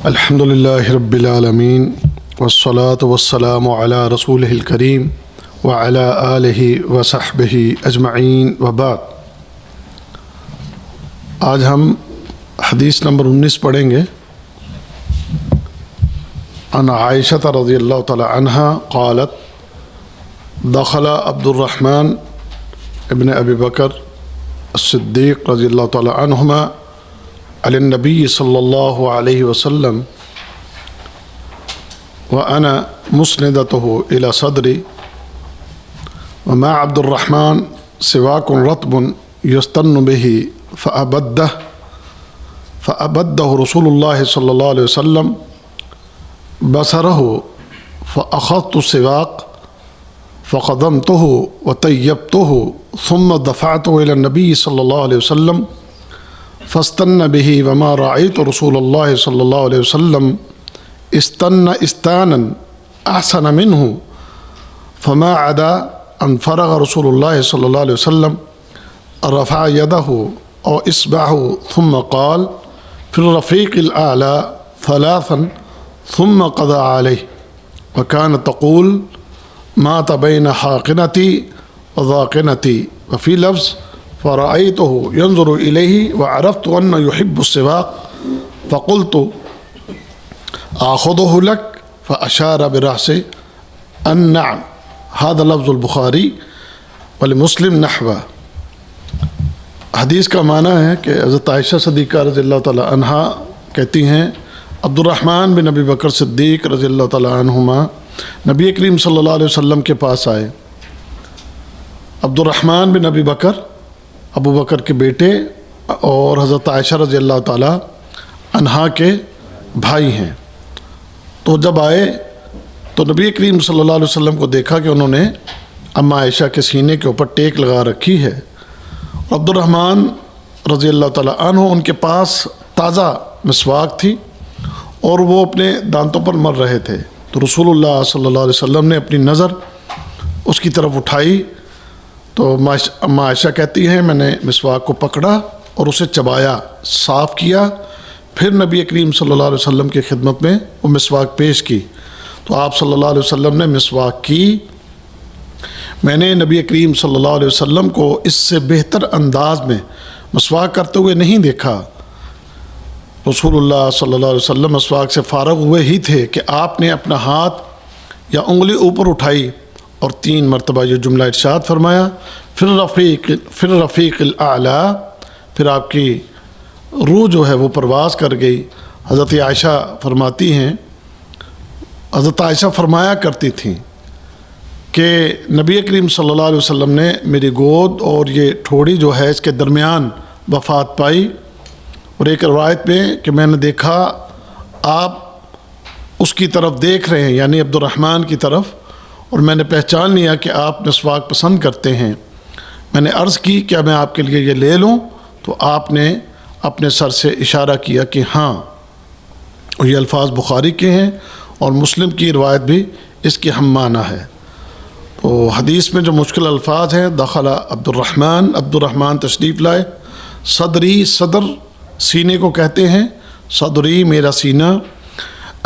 الحمد للہ رب العالمین والصلاة والسلام علی رسولہ الکریم وعلی آلہ وصحبہ اجمعین وبعد۔ آج ہم حدیث نمبر 19 پڑھیں گے۔ عن عائشہ رضی اللہ تعالی عنہا قالت دخل عبد الرحمن ابن ابی بکر الصدیق رضی اللہ تعالی عنہما علی النبی صلی اللہ علیہ وسلم وأنا مسندته إلى صدري وما عبد الرحمن سواك رطب يستن به فأبده رسول الله صلى الله عليه وسلم بصره فأخذت السواك فقدمته وطيبته ثم دفعته إلى النبي صلى الله عليه وسلم فاستن به وما رأيت رسول الله صلى الله عليه وسلم استن استانا أحسن منه فما عدا أن فرغ رسول الله صلى الله عليه وسلم رفع يده أو إصبعه ثم قال في الرفيق الأعلى ثلاثا ثم قضى عليه وكانت تقول مات بين حاقنتي وذاقنتي وفي لفظ فرأيته ينظر إليه وعرفت أنه يحب السواك فقلت آخذه لك فأشار برأسه أن نعم هذا لفظ البخاری ولمسلم نحوه۔ حدیث کا معنی ہے کہ حضرت عائشہ صدیقہ رضی اللہ تعالی عنہا کہتی ہیں عبد الرحمن بن ابی بکر صدیق رضی اللہ تعالی عنہما نبی کریم صلی اللہ علیہ وسلم کے پاس آئے۔ عبد الرحمن بن ابی بکر ابو بکر کے بیٹے اور حضرت عائشہ رضی اللہ تعالی عنہا کے بھائی ہیں۔ تو جب آئے تو نبی کریم صلی اللہ علیہ وسلم کو دیکھا کہ انہوں نے اماں عائشہ کے سینے کے اوپر ٹیک لگا رکھی ہے۔ عبد الرحمن رضی اللہ تعالی عنہ ان کے پاس تازہ مسواک تھی اور وہ اپنے دانتوں پر مر رہے تھے، تو رسول اللہ صلی اللہ علیہ وسلم نے اپنی نظر اس کی طرف اٹھائی تو اماں عائشہ کہتی ہیں میں نے مسواک کو پکڑا اور اسے چبایا، صاف کیا، پھر نبی کریم صلی اللہ علیہ وسلم کی خدمت میں وہ مسواک پیش کی تو آپ صلی اللہ علیہ وسلم نے مسواک کی۔ میں نے نبی کریم صلی اللہ علیہ وسلم کو اس سے بہتر انداز میں مسواک کرتے ہوئے نہیں دیکھا۔ رسول اللہ صلی اللہ علیہ وسلم مسواک سے فارغ ہوئے ہی تھے کہ آپ نے اپنا ہاتھ یا انگلی اوپر اٹھائی اور 3 مرتبہ یہ جملہ ارشاد فرمایا پھر رفیق الاعلیٰ، پھر آپ کی روح جو ہے وہ پرواز کر گئی۔ حضرت عائشہ فرماتی ہیں حضرت عائشہ فرمایا کرتی تھیں کہ نبی کریم صلی اللہ علیہ وسلم نے میری گود اور یہ ٹھوڑی جو ہے اس کے درمیان وفات پائی، اور ایک روایت میں کہ میں نے دیکھا آپ اس کی طرف دیکھ رہے ہیں، یعنی عبد الرحمن کی طرف، اور میں نے پہچان لیا کہ آپ مسواک پسند کرتے ہیں۔ میں نے عرض کی کیا میں آپ کے لیے یہ لے لوں؟ تو آپ نے اپنے سر سے اشارہ کیا کہ ہاں، اور یہ الفاظ بخاری کے ہیں اور مسلم کی روایت بھی اس کی ہم معنی ہے۔ تو حدیث میں جو مشکل الفاظ ہیں، دخل عبد الرحمن تشریف لائے، صدری صدر سینے کو کہتے ہیں، صدری میرا سینہ،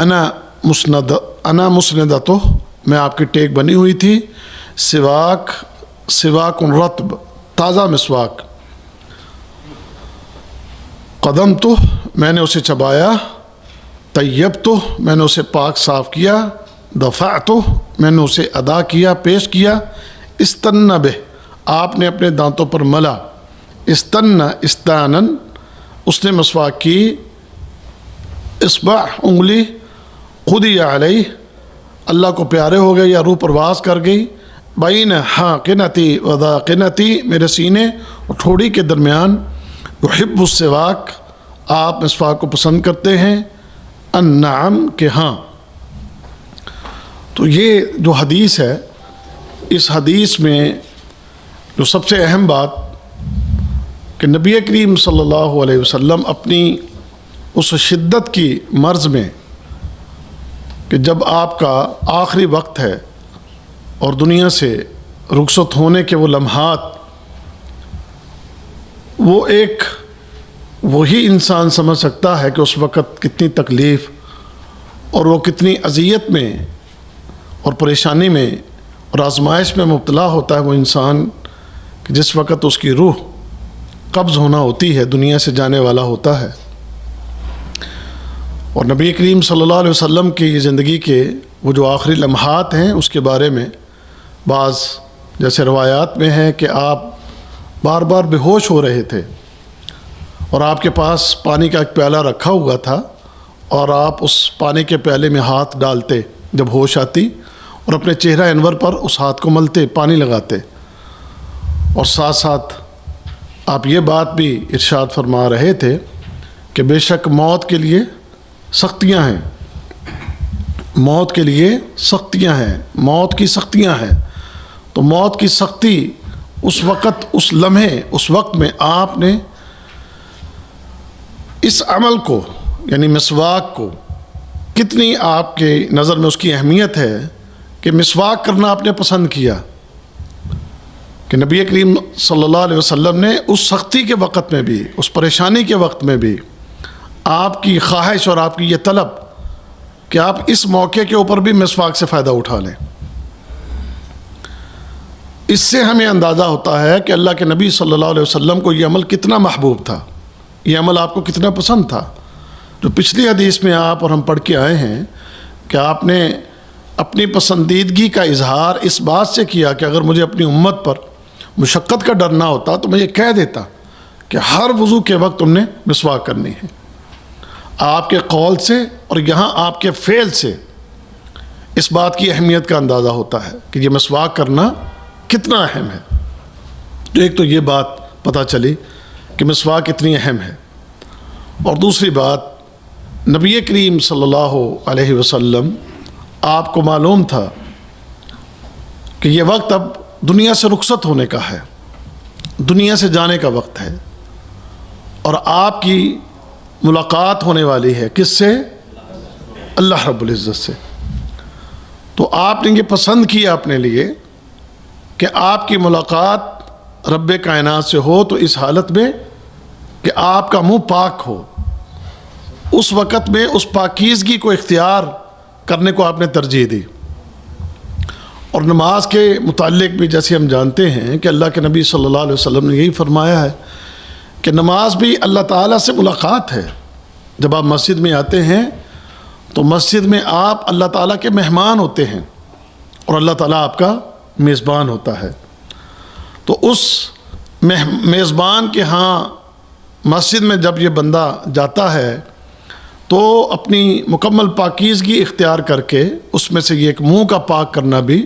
انا مسندتہ میں آپ کی ٹیک بنی ہوئی تھی، سواک رطب تازہ مسواک، قدمتہ میں نے اسے چبایا، طیبتہ میں نے اسے پاک صاف کیا، دفعتہ میں نے اسے ادا کیا پیش کیا، استن بہ آپ نے اپنے دانتوں پر ملا، استن استانن اس نے مسواک کی، اصبع انگلی، قضی علیہ اللہ کو پیارے ہو گئے یا روح پرواز کر گئی، بین حاقنتی و ذاقنتی میرے سینے اور ٹھوڑی کے درمیان، یحب السواک آپ مسواک کو پسند کرتے ہیں، النعم کہ ہاں۔ تو یہ جو حدیث ہے، اس حدیث میں جو سب سے اہم بات کہ نبی کریم صلی اللہ علیہ وسلم اپنی اس شدت کی مرض میں کہ جب آپ کا آخری وقت ہے اور دنیا سے رخصت ہونے کے وہ لمحات، وہ ایک وہی انسان سمجھ سکتا ہے کہ اس وقت کتنی تکلیف اور وہ کتنی اذیت میں اور پریشانی میں اور آزمائش میں مبتلا ہوتا ہے وہ انسان کہ جس وقت اس کی روح قبض ہونا ہوتی ہے، دنیا سے جانے والا ہوتا ہے۔ اور نبی کریم صلی اللہ علیہ وسلم کی یہ زندگی کے وہ جو آخری لمحات ہیں اس کے بارے میں بعض جیسے روایات میں ہے کہ آپ بار بار بے ہوش ہو رہے تھے اور آپ کے پاس پانی کا ایک پیالہ رکھا ہوا تھا اور آپ اس پانی کے پیالے میں ہاتھ ڈالتے جب ہوش آتی اور اپنے چہرہ انور پر اس ہاتھ کو ملتے، پانی لگاتے، اور ساتھ ساتھ آپ یہ بات بھی ارشاد فرما رہے تھے کہ بے شک موت کے لیے سختیاں ہیں، موت کے لیے سختیاں ہیں، موت کی سختیاں ہیں۔ تو موت کی سختی اس وقت، اس لمحے، اس وقت میں آپ نے اس عمل کو یعنی مسواک کو، کتنی آپ کے نظر میں اس کی اہمیت ہے کہ مسواک کرنا آپ نے پسند کیا کہ نبی کریم صلی اللہ علیہ وسلم نے اس سختی کے وقت میں بھی، اس پریشانی کے وقت میں بھی آپ کی خواہش اور آپ کی یہ طلب کہ آپ اس موقع کے اوپر بھی مسواک سے فائدہ اٹھا لیں۔ اس سے ہمیں اندازہ ہوتا ہے کہ اللہ کے نبی صلی اللہ علیہ وسلم کو یہ عمل کتنا محبوب تھا، یہ عمل آپ کو کتنا پسند تھا۔ جو پچھلی حدیث میں آپ اور ہم پڑھ کے آئے ہیں کہ آپ نے اپنی پسندیدگی کا اظہار اس بات سے کیا کہ اگر مجھے اپنی امت پر مشقت کا ڈر نہ ہوتا تو میں یہ کہہ دیتا کہ ہر وضو کے وقت تم نے مسواک کرنی ہے۔ آپ کے قول سے اور یہاں آپ کے فعل سے اس بات کی اہمیت کا اندازہ ہوتا ہے کہ یہ مسواک کرنا کتنا اہم ہے۔ تو ایک تو یہ بات پتہ چلی کہ مسواک اتنی اہم ہے، اور دوسری بات نبی کریم صلی اللہ علیہ وسلم آپ کو معلوم تھا کہ یہ وقت اب دنیا سے رخصت ہونے کا ہے، دنیا سے جانے کا وقت ہے، اور آپ کی ملاقات ہونے والی ہے کس سے؟ اللہ رب العزت سے۔ تو آپ نے یہ پسند کیا اپنے لیے کہ آپ کی ملاقات رب کائنات سے ہو تو اس حالت میں کہ آپ کا منہ پاک ہو، اس وقت میں اس پاکیزگی کو اختیار کرنے کو آپ نے ترجیح دی۔ اور نماز کے متعلق بھی جیسے ہم جانتے ہیں کہ اللہ کے نبی صلی اللہ علیہ وسلم نے یہی فرمایا ہے کہ نماز بھی اللہ تعالیٰ سے ملاقات ہے۔ جب آپ مسجد میں آتے ہیں تو مسجد میں آپ اللہ تعالیٰ کے مہمان ہوتے ہیں اور اللہ تعالیٰ آپ کا میزبان ہوتا ہے۔ تو اس میزبان کے ہاں مسجد میں جب یہ بندہ جاتا ہے تو اپنی مکمل پاکیزگی اختیار کر کے اس میں سے یہ ایک منہ کا پاک کرنا بھی،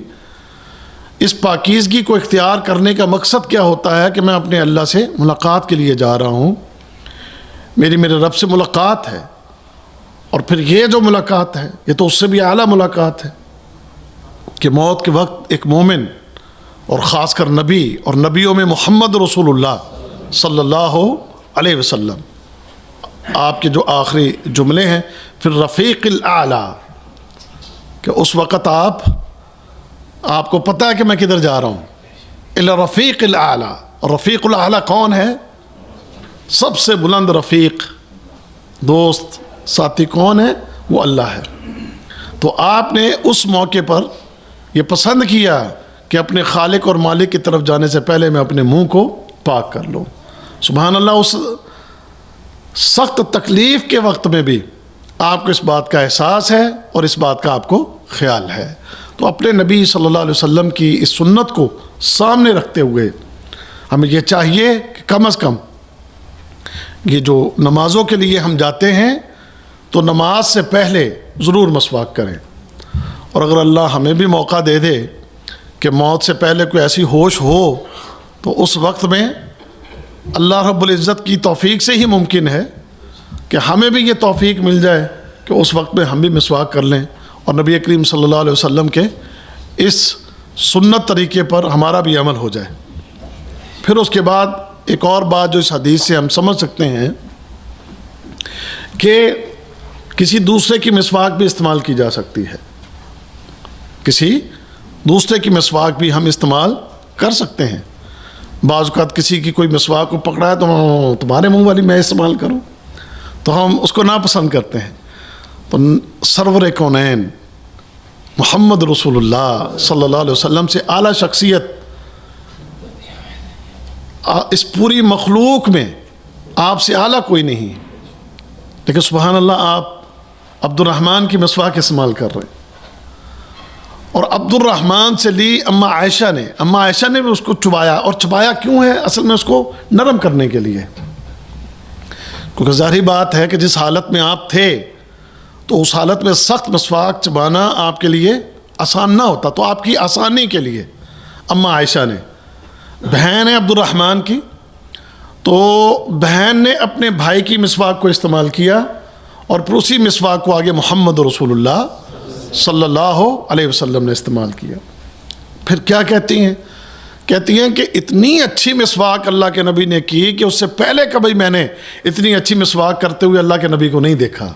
اس پاکیزگی کو اختیار کرنے کا مقصد کیا ہوتا ہے کہ میں اپنے اللہ سے ملاقات کے لیے جا رہا ہوں، میرے رب سے ملاقات ہے۔ اور پھر یہ جو ملاقات ہے یہ تو اس سے بھی اعلیٰ ملاقات ہے کہ موت کے وقت ایک مومن اور خاص کر نبی اور نبیوں میں محمد رسول اللہ صلی اللہ علیہ وسلم، آپ کے جو آخری جملے ہیں پھر رفیق الاعلیٰ، کہ اس وقت آپ کو پتہ ہے کہ میں کدھر جا رہا ہوں، الا رفیق الاعلیٰ۔ اور رفیق الاعلیٰ کون ہے؟ سب سے بلند رفیق، دوست، ساتھی کون ہے؟ وہ اللہ ہے۔ تو آپ نے اس موقع پر یہ پسند کیا کہ اپنے خالق اور مالک کی طرف جانے سے پہلے میں اپنے منہ کو پاک کر لوں۔ سبحان اللہ، اس سخت تکلیف کے وقت میں بھی آپ کو اس بات کا احساس ہے اور اس بات کا آپ کو خیال ہے۔ تو اپنے نبی صلی اللہ علیہ وسلم کی اس سنت کو سامنے رکھتے ہوئے ہمیں یہ چاہیے کہ کم از کم یہ جو نمازوں کے لیے ہم جاتے ہیں تو نماز سے پہلے ضرور مسواک کریں، اور اگر اللہ ہمیں بھی موقع دے دے کہ موت سے پہلے کوئی ایسی ہوش ہو تو اس وقت میں اللہ رب العزت کی توفیق سے ہی ممکن ہے کہ ہمیں بھی یہ توفیق مل جائے کہ اس وقت میں ہم بھی مسواک کر لیں اور نبی کریم صلی اللہ علیہ وسلم کے اس سنت طریقے پر ہمارا بھی عمل ہو جائے۔ پھر اس کے بعد ایک اور بات جو اس حدیث سے ہم سمجھ سکتے ہیں کہ کسی دوسرے کی مسواک بھی استعمال کی جا سکتی ہے، کسی دوسرے کی مسواک بھی ہم استعمال کر سکتے ہیں۔ بعض اوقات کسی کی کوئی مسواک کو پکڑا ہے تو تمہارے منہ والی میں استعمال کروں، تو ہم اس کو ناپسند کرتے ہیں۔ تو سرور کونین محمد رسول اللہ صلی اللہ علیہ وسلم سے اعلیٰ شخصیت اس پوری مخلوق میں آپ سے اعلیٰ کوئی نہیں، لیکن سبحان اللہ آپ عبد الرحمن کی مسواک استعمال کر رہے ہیں، اور عبد الرحمن سے لی اماں عائشہ نے بھی اس کو چبایا، اور چبایا کیوں ہے؟ اصل میں اس کو نرم کرنے کے لیے، کیونکہ ظاہری بات ہے کہ جس حالت میں آپ تھے تو اس حالت میں سخت مسواک چبانا آپ کے لیے آسان نہ ہوتا، تو آپ کی آسانی کے لیے اماں عائشہ نے، بہن ہے عبد الرحمن کی، تو بہن نے اپنے بھائی کی مسواک کو استعمال کیا، اور پھر اسی مسواک کو آگے محمد رسول اللہ صلی اللہ علیہ وسلم نے استعمال کیا۔ پھر کیا کہتی ہیں کہ اتنی اچھی مسواک اللہ کے نبی نے کی کہ اس سے پہلے کبھی میں نے اتنی اچھی مسواک کرتے ہوئے اللہ کے نبی کو نہیں دیکھا۔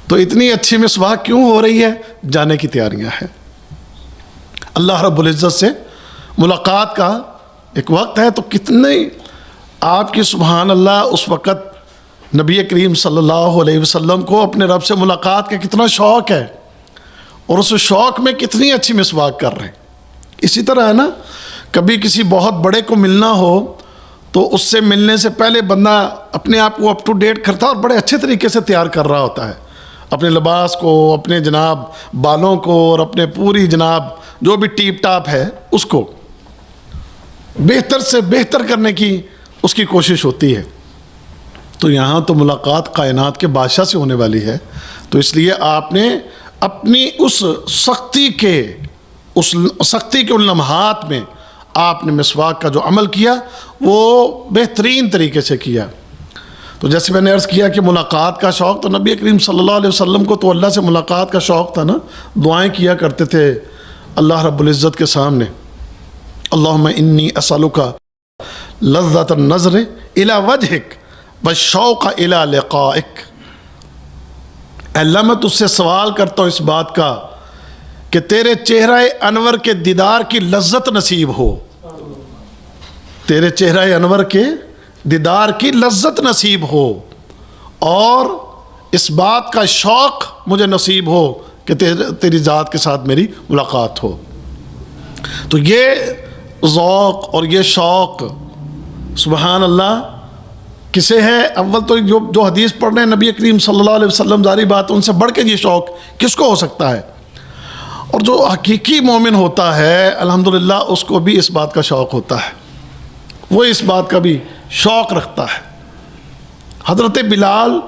تو اتنی اچھی مسواک کیوں ہو رہی ہے؟ جانے کی تیاریاں ہیں، اللہ رب العزت سے ملاقات کا ایک وقت ہے، تو کتنے آپ کی سبحان اللہ اس وقت نبی کریم صلی اللہ علیہ وسلم کو اپنے رب سے ملاقات کا کتنا شوق ہے، اور اس شوق میں کتنی اچھی مسواک کر رہے ہیں۔ اسی طرح ہے نا، کبھی کسی بہت بڑے کو ملنا ہو تو اس سے ملنے سے پہلے بندہ اپنے آپ کو اپ ٹو ڈیٹ کرتا ہے، اور بڑے اچھے طریقے سے تیار کر رہا ہوتا ہے اپنے لباس کو، اپنے جناب بالوں کو، اور اپنے پوری جناب جو بھی ٹیپ ٹاپ ہے اس کو بہتر سے بہتر کرنے کی اس کی کوشش ہوتی ہے۔ تو یہاں تو ملاقات کائنات کے بادشاہ سے ہونے والی ہے، تو اس لیے آپ نے اپنی اس سختی کے ان لمحات میں آپ نے مسواک کا جو عمل کیا وہ بہترین طریقے سے کیا۔ تو جیسے میں نے عرض کیا کہ ملاقات کا شوق، تو نبی کریم صلی اللہ علیہ وسلم کو تو اللہ سے ملاقات کا شوق تھا نا، دعائیں کیا کرتے تھے اللہ رب العزت کے سامنے، اللہم انی اسألک لذۃ النظر الی وجہک والشوق الی لقائک، اللہ میں تجھ سے سوال کرتا ہوں اس بات کا کہ تیرے چہرہ انور کے دیدار کی لذت نصیب ہو، تیرے چہرہ انور کے دیدار کی لذت نصیب ہو، اور اس بات کا شوق مجھے نصیب ہو کہ تیری ذات کے ساتھ میری ملاقات ہو۔ تو یہ ذوق اور یہ شوق سبحان اللہ کسے ہے؟ اول تو جو حدیث پڑھ رہے ہیں نبی کریم صلی اللہ علیہ وسلم، ظاہری بات ان سے بڑھ کے یہ شوق کس کو ہو سکتا ہے؟ اور جو حقیقی مومن ہوتا ہے الحمدللہ اس کو بھی اس بات کا شوق ہوتا ہے، وہ اس بات کا بھی شوق رکھتا ہے۔ حضرت بلال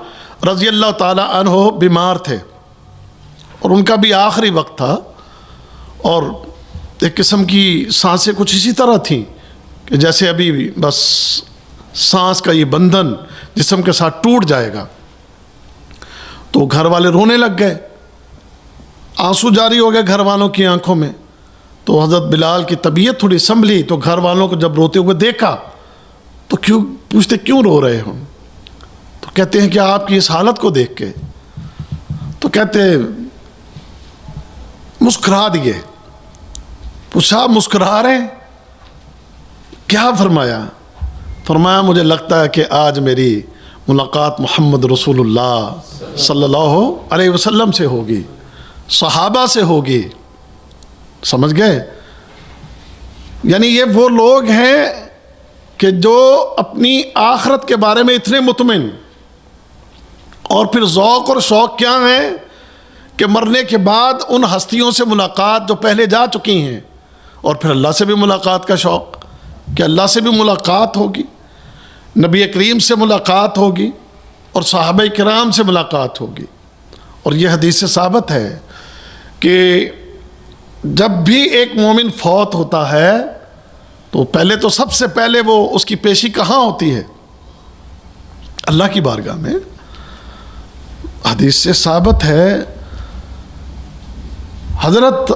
رضی اللہ تعالی عنہ بیمار تھے، اور ان کا بھی آخری وقت تھا، اور ایک قسم کی سانسیں کچھ اسی طرح تھیں کہ جیسے ابھی بس سانس کا یہ بندھن جسم کے ساتھ ٹوٹ جائے گا۔ تو گھر والے رونے لگ گئے، آنسو جاری ہو گئے گھر والوں کی آنکھوں میں۔ تو حضرت بلال کی طبیعت تھوڑی سنبھلی، تو گھر والوں کو جب روتے ہوئے دیکھا تو پوچھتے کیوں رو رہے ہوں؟ تو کہتے ہیں کہ آپ کی اس حالت کو دیکھ کے، تو کہتے مسکرا دیے۔ پوچھا مسکرا رہے ہیں؟ کیا فرمایا؟ فرمایا مجھے لگتا ہے کہ آج میری ملاقات محمد رسول اللہ صلی اللہ علیہ وسلم سے ہوگی، صحابہ سے ہوگی۔ سمجھ گئے؟ یعنی یہ وہ لوگ ہیں کہ جو اپنی آخرت کے بارے میں اتنے مطمئن، اور پھر ذوق اور شوق کیا ہے کہ مرنے کے بعد ان ہستیوں سے ملاقات جو پہلے جا چکی ہیں، اور پھر اللہ سے بھی ملاقات کا شوق کہ اللہ سے بھی ملاقات ہوگی، نبی کریم سے ملاقات ہوگی، اور صحابہ کرام سے ملاقات ہوگی۔ اور یہ حدیث سے ثابت ہے کہ جب بھی ایک مومن فوت ہوتا ہے تو پہلے تو سب سے پہلے وہ اس کی پیشی کہاں ہوتی ہے؟ اللہ کی بارگاہ میں۔ حدیث سے ثابت ہے، حضرت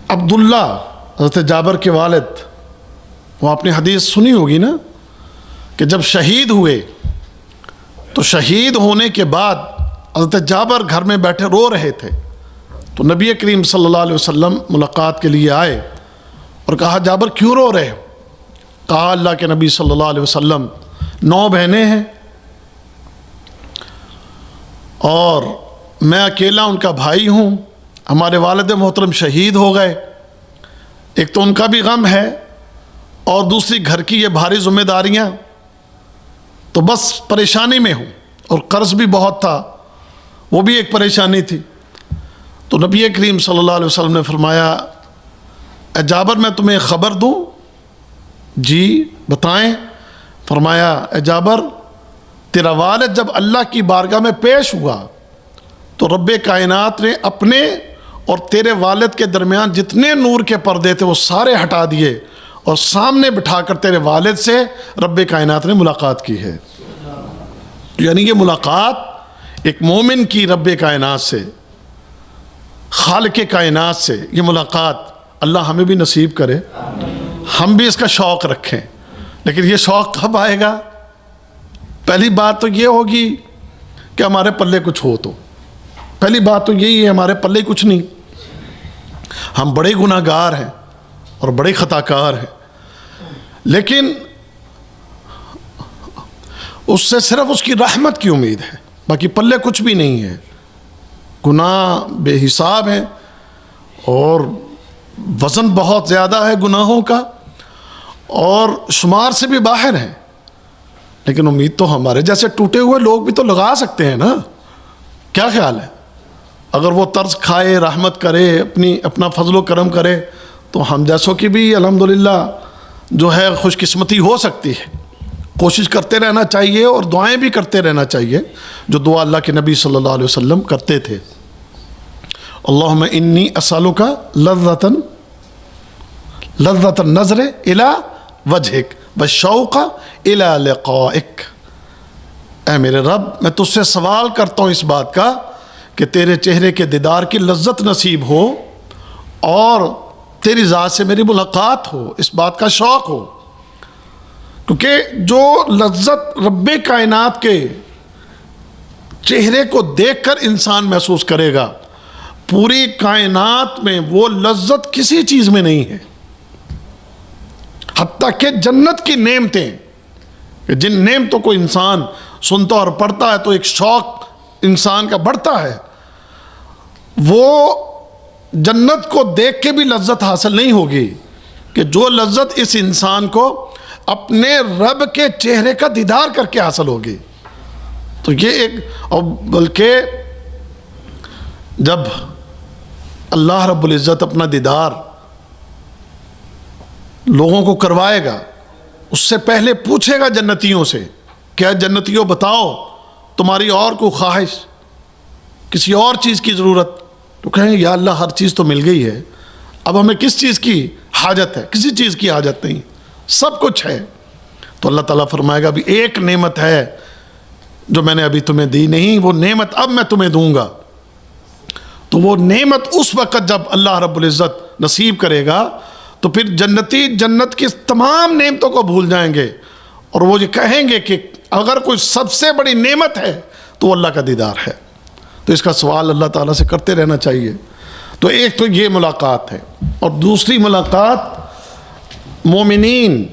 عبداللہ حضرت جابر کے والد، وہ آپ نے حدیث سنی ہوگی نا کہ جب شہید ہوئے تو شہید ہونے کے بعد حضرت جابر گھر میں بیٹھے رو رہے تھے، تو نبی کریم صلی اللہ علیہ وسلم ملاقات کے لیے آئے اور کہا جابر کیوں رو رہے ہو؟ کہا اللہ کے نبی صلی اللہ علیہ وسلم 9 بہنیں ہیں اور میں اکیلا ان کا بھائی ہوں، ہمارے والد محترم شہید ہو گئے، ایک تو ان کا بھی غم ہے اور دوسری گھر کی یہ بھاری ذمہ داریاں، تو بس پریشانی میں ہوں، اور قرض بھی بہت تھا، وہ بھی ایک پریشانی تھی۔ تو نبی کریم صلی اللہ علیہ وسلم نے فرمایا اے جابر میں تمہیں خبر دوں؟ جی بتائیں۔ فرمایا اے جابر تیرا والد جب اللہ کی بارگاہ میں پیش ہوا تو رب کائنات نے اپنے اور تیرے والد کے درمیان جتنے نور کے پردے تھے وہ سارے ہٹا دیے اور سامنے بٹھا کر تیرے والد سے رب کائنات نے ملاقات کی ہے۔ یعنی یہ ملاقات ایک مومن کی رب کائنات سے، خالق کائنات سے، یہ ملاقات اللہ ہمیں بھی نصیب کرے، ہم بھی اس کا شوق رکھیں۔ لیکن یہ شوق کب آئے گا؟ پہلی بات تو یہ ہوگی کہ ہمارے پلے کچھ ہو، تو پہلی بات تو یہی ہے ہمارے پلے کچھ نہیں، ہم بڑے گناہ گار ہیں اور بڑے خطا کار ہیں، لیکن اس سے صرف اس کی رحمت کی امید ہے، باقی پلے کچھ بھی نہیں ہے۔ گناہ بے حساب ہیں اور وزن بہت زیادہ ہے گناہوں کا، اور شمار سے بھی باہر ہیں، لیکن امید تو ہمارے جیسے ٹوٹے ہوئے لوگ بھی تو لگا سکتے ہیں نا۔ کیا خیال ہے؟ اگر وہ طرز کھائے، رحمت کرے، اپنا فضل و کرم کرے، تو ہم جیسوں کی بھی الحمدللہ جو ہے خوش قسمتی ہو سکتی ہے۔ کوشش کرتے رہنا چاہیے اور دعائیں بھی کرتے رہنا چاہیے، جو دعا اللہ کے نبی صلی اللہ علیہ وسلم کرتے تھے۔ اللہم انی اسألک لذة النظر الی وجہک والشوق الی لقائک۔ اے میرے رب میں تجھ سے سوال کرتا ہوں اس بات کا کہ تیرے چہرے کے دیدار کی لذت نصیب ہو اور تیری ذات سے میری ملاقات ہو، اس بات کا شوق ہو، کیونکہ جو لذت رب کائنات کے چہرے کو دیکھ کر انسان محسوس کرے گا، پوری کائنات میں وہ لذت کسی چیز میں نہیں ہے، حتیٰ کہ جنت کی نعمتیں، جن نعمتوں کو انسان سنتا اور پڑھتا ہے تو ایک شوق انسان کا بڑھتا ہے، وہ جنت کو دیکھ کے بھی لذت حاصل نہیں ہوگی کہ جو لذت اس انسان کو اپنے رب کے چہرے کا دیدار کر کے حاصل ہوگی۔ تو یہ ایک، اور بلکہ جب اللہ رب العزت اپنا دیدار لوگوں کو کروائے گا، اس سے پہلے پوچھے گا جنتیوں سے، کیا جنتیوں بتاؤ تمہاری اور کوئی خواہش، کسی اور چیز کی ضرورت؟ تو کہیں یا اللہ ہر چیز تو مل گئی ہے، اب ہمیں کس چیز کی حاجت ہے؟ کسی چیز کی حاجت نہیں، سب کچھ ہے۔ تو اللہ تعالیٰ فرمائے گا بھی ایک نعمت ہے جو میں نے ابھی تمہیں دی نہیں، وہ نعمت اب میں تمہیں دوں گا۔ تو وہ نعمت اس وقت جب اللہ رب العزت نصیب کرے گا تو پھر جنتی جنت کی تمام نعمتوں کو بھول جائیں گے، اور وہ یہ کہیں گے کہ اگر کوئی سب سے بڑی نعمت ہے تو وہ اللہ کا دیدار ہے۔ تو اس کا سوال اللہ تعالیٰ سے کرتے رہنا چاہیے۔ تو ایک تو یہ ملاقات ہے، اور دوسری ملاقات مومنین،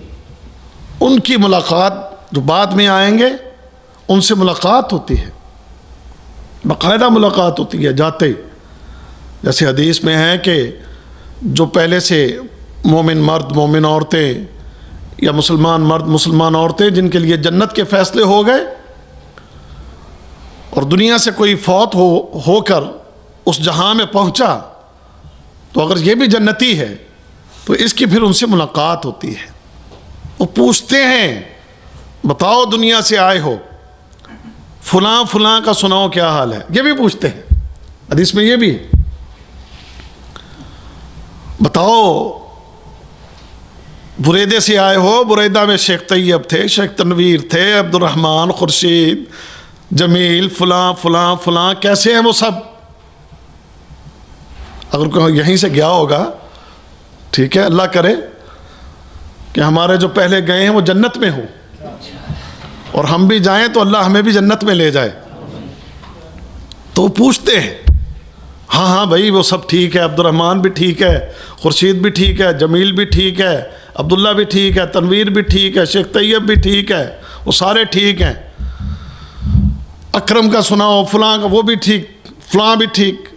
ان کی ملاقات جو بعد میں آئیں گے ان سے ملاقات ہوتی ہے، باقاعدہ ملاقات ہوتی ہے جاتے ہی۔ جیسے حدیث میں ہے کہ جو پہلے سے مومن مرد، مومن عورتیں، یا مسلمان مرد، مسلمان عورتیں جن کے لیے جنت کے فیصلے ہو گئے، اور دنیا سے کوئی فوت ہو کر اس جہاں میں پہنچا، تو اگر یہ بھی جنتی ہے تو اس کی پھر ان سے ملاقات ہوتی ہے۔ وہ پوچھتے ہیں بتاؤ دنیا سے آئے ہو، فلاں فلاں کا سناؤ کیا حال ہے، یہ بھی پوچھتے ہیں۔ حدیث میں یہ بھی بتاؤ بریدے سے آئے ہو، بریدہ میں شیخ طیب تھے، شیخ تنویر تھے، عبد الرحمن، خورشید، جمیل، فلاں فلاں فلاں، کیسے ہیں وہ سب؟ اگر کوئی یہیں سے گیا ہوگا، ٹھیک ہے، اللہ کرے کہ ہمارے جو پہلے گئے ہیں وہ جنت میں ہوں، اور ہم بھی جائیں تو اللہ ہمیں بھی جنت میں لے جائے۔ تو پوچھتے ہیں ہاں ہاں بھائی وہ سب ٹھیک ہے، عبد الرحمن بھی ٹھیک ہے، خورشید بھی ٹھیک ہے، جمیل بھی ٹھیک ہے، عبداللہ بھی ٹھیک ہے، تنویر بھی ٹھیک ہے، شیخ طیب بھی ٹھیک ہے، وہ سارے ٹھیک ہیں۔ اکرم کا سناؤ، فلاں کا وہ بھی ٹھیک، فلاں بھی ٹھیک،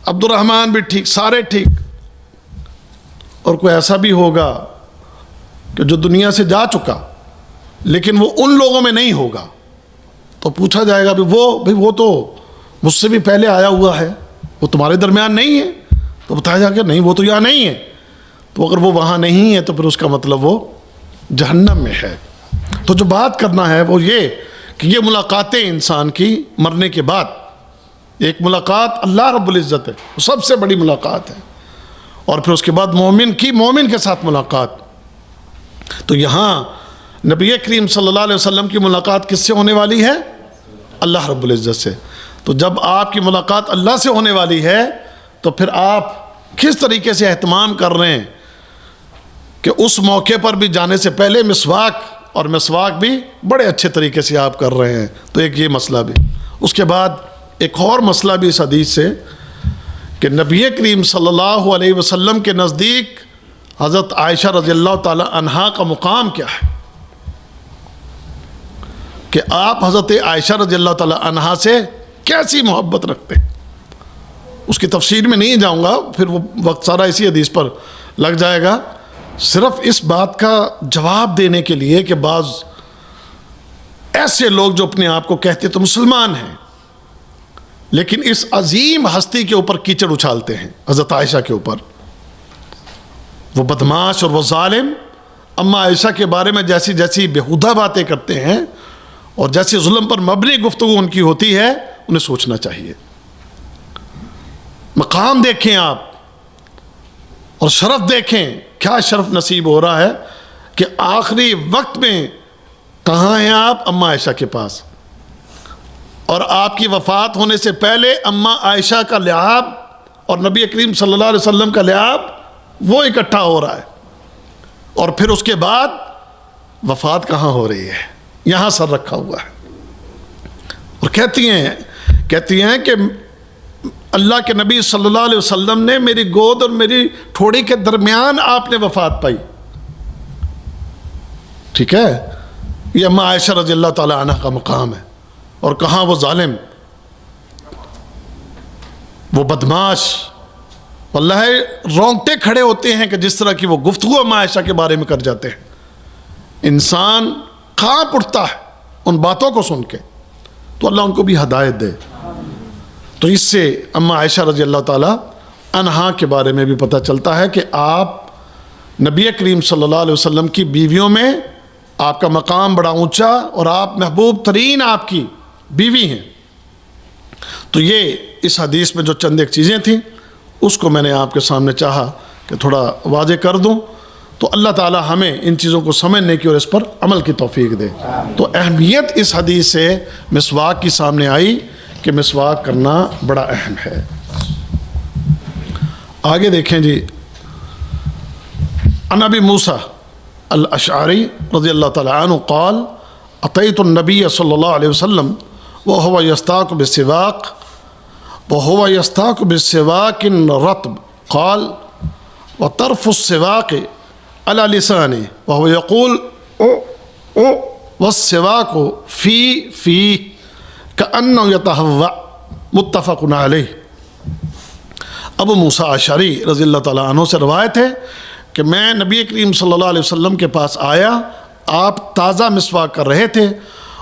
عبد الرحمن بھی ٹھیک، سارے ٹھیک. اور کوئی ایسا بھی ہوگا کہ جو دنیا سے جا چکا لیکن وہ ان لوگوں میں نہیں ہوگا، تو پوچھا جائے گا وہ تو مجھ سے بھی پہلے آیا ہوا ہے، وہ تمہارے درمیان نہیں ہے؟ تو بتایا جائے گا نہیں، وہ تو یہاں نہیں ہے. تو اگر وہ وہاں نہیں ہے تو پھر اس کا مطلب وہ جہنم میں ہے. تو جو بات کرنا ہے وہ یہ کہ یہ ملاقاتیں انسان کی مرنے کے بعد، ایک ملاقات اللہ رب العزت ہے، وہ سب سے بڑی ملاقات ہے، اور پھر اس کے بعد مومن کے ساتھ ملاقات. تو یہاں نبی کریم صلی اللہ علیہ وسلم کی ملاقات کس سے ہونے والی ہے؟ اللہ رب العزت سے. تو جب آپ کی ملاقات اللہ سے ہونے والی ہے تو پھر آپ کس طریقے سے اہتمام کر رہے ہیں کہ اس موقع پر بھی جانے سے پہلے مسواک بھی بڑے اچھے طریقے سے آپ کر رہے ہیں. تو ایک یہ مسئلہ بھی. اس کے بعد ایک اور مسئلہ بھی اس حدیث سے کہ نبی کریم صلی اللہ علیہ وسلم کے نزدیک حضرت عائشہ رضی اللہ تعالی عنہا کا مقام کیا ہے، کہ آپ حضرت عائشہ رضی اللہ تعالی عنہا سے کیسی محبت رکھتے ہیں. اس کی تفسیر میں نہیں جاؤں گا، پھر وہ وقت سارا اسی حدیث پر لگ جائے گا. صرف اس بات کا جواب دینے کے لیے کہ بعض ایسے لوگ جو اپنے آپ کو کہتے تو مسلمان ہیں لیکن اس عظیم ہستی کے اوپر کیچڑ اچھالتے ہیں، حضرت عائشہ کے اوپر. وہ بدماش اور وہ ظالم اما عائشہ کے بارے میں جیسی بےہودہ باتیں کرتے ہیں اور جیسی ظلم پر مبنی گفتگو ان کی ہوتی ہے، انہیں سوچنا چاہیے. مقام دیکھیں آپ اور شرف دیکھیں، کیا شرف نصیب ہو رہا ہے کہ آخری وقت میں کہاں ہیں آپ؟ اما عائشہ کے پاس. اور آپ کی وفات ہونے سے پہلے اما عائشہ کا لعاب اور نبی کریم صلی اللہ علیہ وسلم کا لعاب وہ اکٹھا ہو رہا ہے، اور پھر اس کے بعد وفات کہاں ہو رہی ہے؟ یہاں سر رکھا ہوا ہے. اور کہتی ہیں کہ اللہ کے نبی صلی اللہ علیہ وسلم نے میری گود اور میری ٹھوڑی کے درمیان آپ نے وفات پائی. ٹھیک ہے، یہ اما عائشہ رضی اللہ تعالی عنہ کا مقام ہے. اور کہاں وہ ظالم، وہ بدماش، واللہ رونگٹے کھڑے ہوتے ہیں کہ جس طرح کی وہ گفتگو اما عائشہ کے بارے میں کر جاتے ہیں. انسان کانپ اٹھتا ہے ان باتوں کو سن کے. تو اللہ ان کو بھی ہدایت دے. تو اس سے اما عائشہ رضی اللہ تعالی عنہا کے بارے میں بھی پتہ چلتا ہے کہ آپ نبی کریم صلی اللہ علیہ وسلم کی بیویوں میں آپ کا مقام بڑا اونچا اور آپ محبوب ترین آپ کی بیوی ہیں. تو یہ اس حدیث میں جو چند ایک چیزیں تھیں اس کو میں نے آپ کے سامنے چاہا کہ تھوڑا واضح کر دوں. تو اللہ تعالی ہمیں ان چیزوں کو سمجھنے کی اور اس پر عمل کی توفیق دے. تو اہمیت اس حدیث سے مسواک کی سامنے آئی کہ مسواک کرنا بڑا اہم ہے. آگے دیکھیں جی. عن ابی موسیٰ الاشعری رضی اللہ تعالی عنہ قال اتیت النبی صلی اللہ علیہ وسلم وهو يستاق بالسواك رطب قال وطرف السواك على لسانه وهو يقول والسواك في كأنه يتهوع متفق علیہ. ابو موسیٰ اشعری رضی اللہ تعالیٰ عنہ سے روایت ہے کہ میں نبی کریم صلی اللہ علیہ وسلم کے پاس آیا، آپ تازہ مسواک کر رہے تھے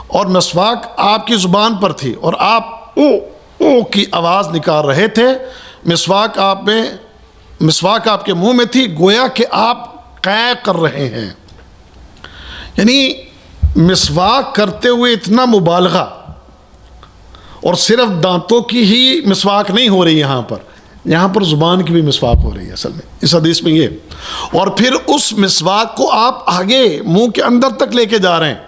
اور مسواک آپ کی زبان پر تھی اور آپ او کی آواز نکال رہے تھے. مسواک آپ کے منہ میں تھی گویا کہ آپ قے کر رہے ہیں. یعنی مسواک کرتے ہوئے اتنا مبالغہ، اور صرف دانتوں کی ہی مسواک نہیں ہو رہی، یہاں پر زبان کی بھی مسواک ہو رہی ہے اصل میں اس حدیث میں یہ. اور پھر اس مسواک کو آپ آگے منہ کے اندر تک لے کے جا رہے ہیں،